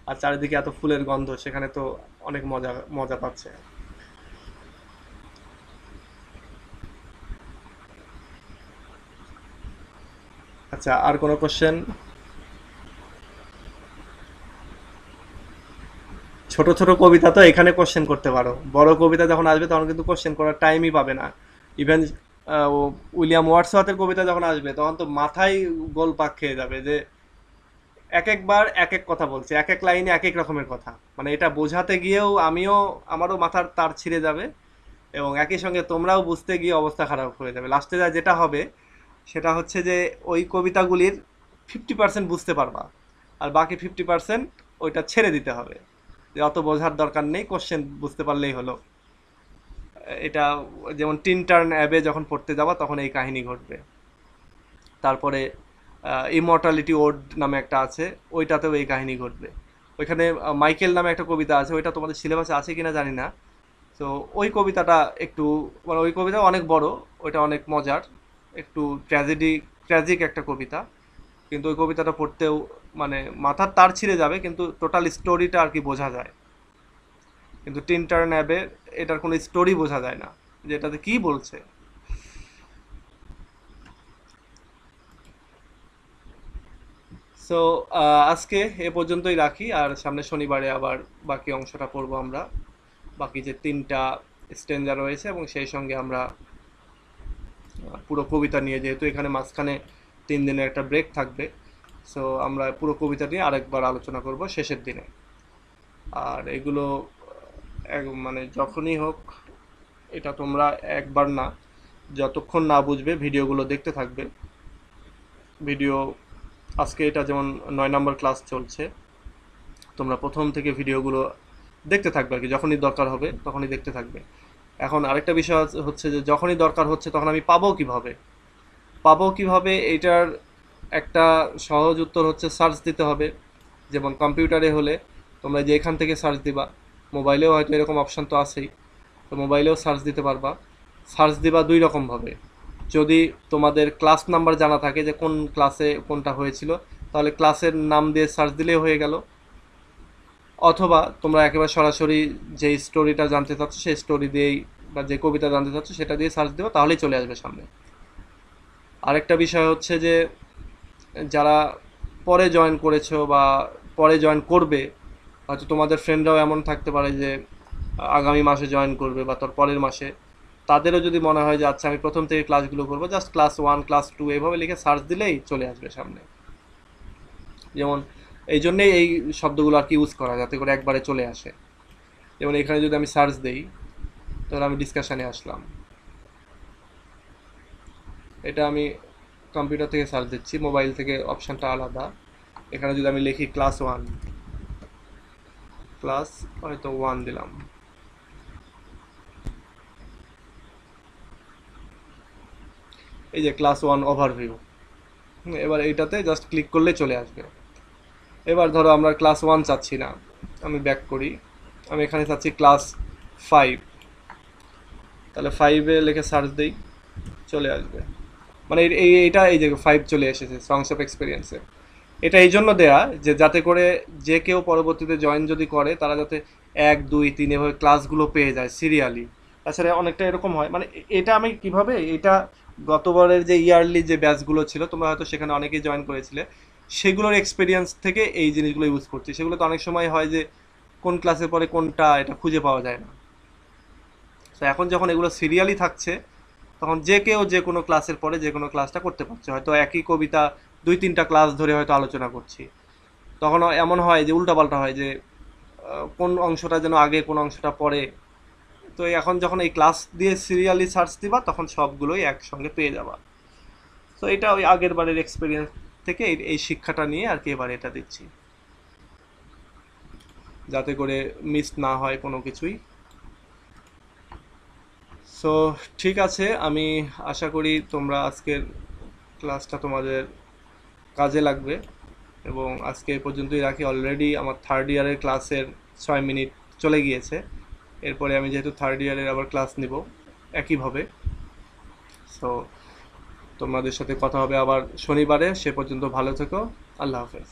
আর চারিদিকে এত ফুলের গন্ধ, সেখানে তো অনেক মজা মজা পাচ্ছে। আচ্ছা, আর কোনো কোশ্চেন? ছোট ছোট কবিতা তো এখানে কোশ্চেন করতে পারো, বড় কবিতা যখন আসবে তখন কিন্তু কোশ্চেন করার টাইমই পাবে না। ইভেন উইলিয়াম ওয়ার্ডসওয়ার্থের কবিতা যখন আসবে তখন তো মাথায় গোলপাক খেয়ে যাবে যে এক একবার এক এক কথা বলছে, এক এক লাইনে এক এক রকমের কথা, মানে এটা বোঝাতে গিয়েও আমারও মাথার তার ছিঁড়ে যাবে, এবং একই সঙ্গে তোমরাও বুঝতে গিয়ে অবস্থা খারাপ হয়ে যাবে। লাস্টে যেটা হবে সেটা হচ্ছে যে ওই কবিতাগুলির 50% বুঝতে পারবা, আর বাকি 50% ওইটা ছেড়ে দিতে হবে, যে অত বোঝার দরকার নেই, কোশ্চেন বুঝতে পারলেই হলো। এটা যেমন টিনটার্ন অ্যাবে যখন পড়তে যাবা তখন এই কাহিনী ঘটবে। তারপরে ইমর্টালিটি ওড নামে একটা আছে, ওইটাতেও এই কাহিনী ঘটবে। ওইখানে মাইকেল নামে একটা কবিতা আছে, ওইটা তোমাদের সিলেবাসে আছে কিনা জানি না। তো ওই কবিতাটা একটু, মানে ওই কবিতা অনেক বড়, ওইটা অনেক মজার, একটু ট্র্যাজিক একটা কবিতা, কিন্তু ওই কবিতাটা পড়তেও মানে মাথার তার ছিঁড়ে যাবে, কিন্তু টোটাল স্টোরিটা আর কি বোঝা যায়। কিন্তু টিনটার্ন অ্যাবে এটার কোনো স্টোরি বোঝা যায় না যে এটাতে কী বলছে। সো আজকে এ পর্যন্তই রাখি, আর সামনে শনিবারে আবার বাকি অংশটা পড়বো আমরা, বাকি যে 3টা স্ট্যাঞ্জা রয়েছে, এবং সেই সঙ্গে আমরা পুরো কবিতা নিয়ে, যেহেতু এখানে মাঝখানে 3 দিনের একটা ব্রেক থাকবে, সো আমরা পুরো কবিতা নিয়ে আরেকবার আলোচনা করব শেষের দিনে। আর এগুলো মানে যখনই হোক, এটা তোমরা একবার না, যতক্ষণ না বুঝবে ভিডিওগুলো দেখতে থাকবে। ভিডিও আজকে এটা যেমন 9 নম্বর ক্লাস চলছে, তোমরা প্রথম থেকে ভিডিওগুলো দেখতে থাকবে আর কি, যখনই দরকার হবে তখনই দেখতে থাকবে। এখন আরেকটা বিষয় হচ্ছে যে যখনই দরকার হচ্ছে তখন আমি পাবো কিভাবে, এইটার একটা সহজ উত্তর হচ্ছে সার্চ দিতে হবে। যেমন কম্পিউটারে হলে তোমরা যে এখান থেকে সার্চ দিবা, মোবাইলেও হয়তো এরকম অপশান তো আছেই, তো মোবাইলেও সার্চ দিতে পারবা। সার্চ দিবা 2 রকমভাবে। যদি তোমাদের ক্লাস নাম্বার জানা থাকে যে কোন ক্লাসে কোনটা হয়েছিল, তাহলে ক্লাসের নাম দিয়ে সার্চ দিলেই হয়ে গেল। অথবা তোমরা একেবারে সরাসরি যেই স্টোরিটা জানতে চাচ্ছ সেই স্টোরি দিয়েই, বা যে কবিতা জানতে চাচ্ছ সেটা দিয়ে সার্চ দেবো, তাহলেই চলে আসবে সামনে। আরেকটা বিষয় হচ্ছে যে যারা পরে জয়েন করেছো বা পরে জয়েন করবে, হয়তো তোমাদের ফ্রেন্ডরাও এমন থাকতে পারে যে আগামী মাসে জয়েন করবে বা তার পরের মাসে, তাদেরও যদি মনে হয় যে আচ্ছা আমি প্রথম থেকে ক্লাসগুলো করবো, জাস্ট ক্লাস 1 ক্লাস 2 এইভাবে লিখে সার্চ দিলেই চলে আসবে সামনে। যেমন এই জন্যেই এই শব্দগুলো আর কি ইউজ করা, যাতে করে একবারে চলে আসে। যেমন এখানে যদি আমি সার্চ দেই, তাহলে আমি ডিসকাশনে আসলাম, এটা আমি কম্পিউটার থেকে সার্চ দিচ্ছি, মোবাইল থেকে অপশানটা আলাদা। এখানে যদি আমি লিখি ক্লাস 1, ক্লাস হয়তো 1 দিলাম, এই যে ক্লাস 1 ওভারভিউ, এবার এইটাতে জাস্ট ক্লিক করলে চলে আসবে। এবার ধরো আমরা ক্লাস 1 চাচ্ছি না, আমি ব্যাক করি, আমি এখানে চাচ্ছি ক্লাস 5, তাহলে 5-এ লিখে সার্চ দিই, চলে আসবে। মানে এইটা এই যে 5 চলে এসেছে সংস অফ এক্সপিরিয়েন্সে। এটা এই জন্য দেয়া যে যাতে করে যে কেউ পরবর্তীতে জয়েন যদি করে, তারা যাতে 1 2 3 এভাবে ক্লাসগুলো পেয়ে যায় সিরিয়ালি। তাছাড়া অনেকটা এরকম হয়, মানে এটা আমি কিভাবে, এটা গতবারের যে ইয়ারলি যে ব্যাচগুলো ছিল, তোমরা হয়তো সেখানে অনেকেই জয়েন করেছিলে, সেগুলোর এক্সপিরিয়েন্স থেকে এই জিনিসগুলো ইউজ করছি। সেগুলো তো অনেক সময় হয় যে কোন ক্লাসের পরে কোনটা, এটা খুঁজে পাওয়া যায় না। তো এখন যখন এগুলো সিরিয়ালি থাকছে, তখন যে কেউ যে কোনো ক্লাসের পরে যে কোনো ক্লাসটা করতে পারছে। হয়তো একই কবিতা 2-3টা ক্লাস ধরে হয়তো আলোচনা করছি, তখন এমন হয় যে উল্টাপাল্টা হয় যে কোন অংশটা যেন আগে, কোন অংশটা পরে। তো এখন যখন এই ক্লাস দিয়ে সিরিয়ালি সার্চ দিবা, তখন সবগুলোই একসঙ্গে পেয়ে যাবা। তো এটা ওই আগের বারের এক্সপিরিয়েন্স থেকে এই শিক্ষাটা নিয়ে আর কি এবার এটা দিচ্ছি, যাতে করে মিস না হয় কোনো কিছুই। সো ঠিক আছে, আমি আশা করি তোমরা আজকের ক্লাসটা তোমাদের কাজে লাগবে, এবং আজকে এই পর্যন্তই রাখি। অলরেডি আমার থার্ড ইয়ারের ক্লাসের 6 মিনিট চলে গিয়েছে। এরপরে আমি যেহেতু থার্ড ইয়ারের আবার ক্লাস নিব একইভাবে। সো তোমাদের সাথে কথা হবে আবার শনিবারে। সে পর্যন্ত ভালো থেকো। আল্লাহ হাফেজ।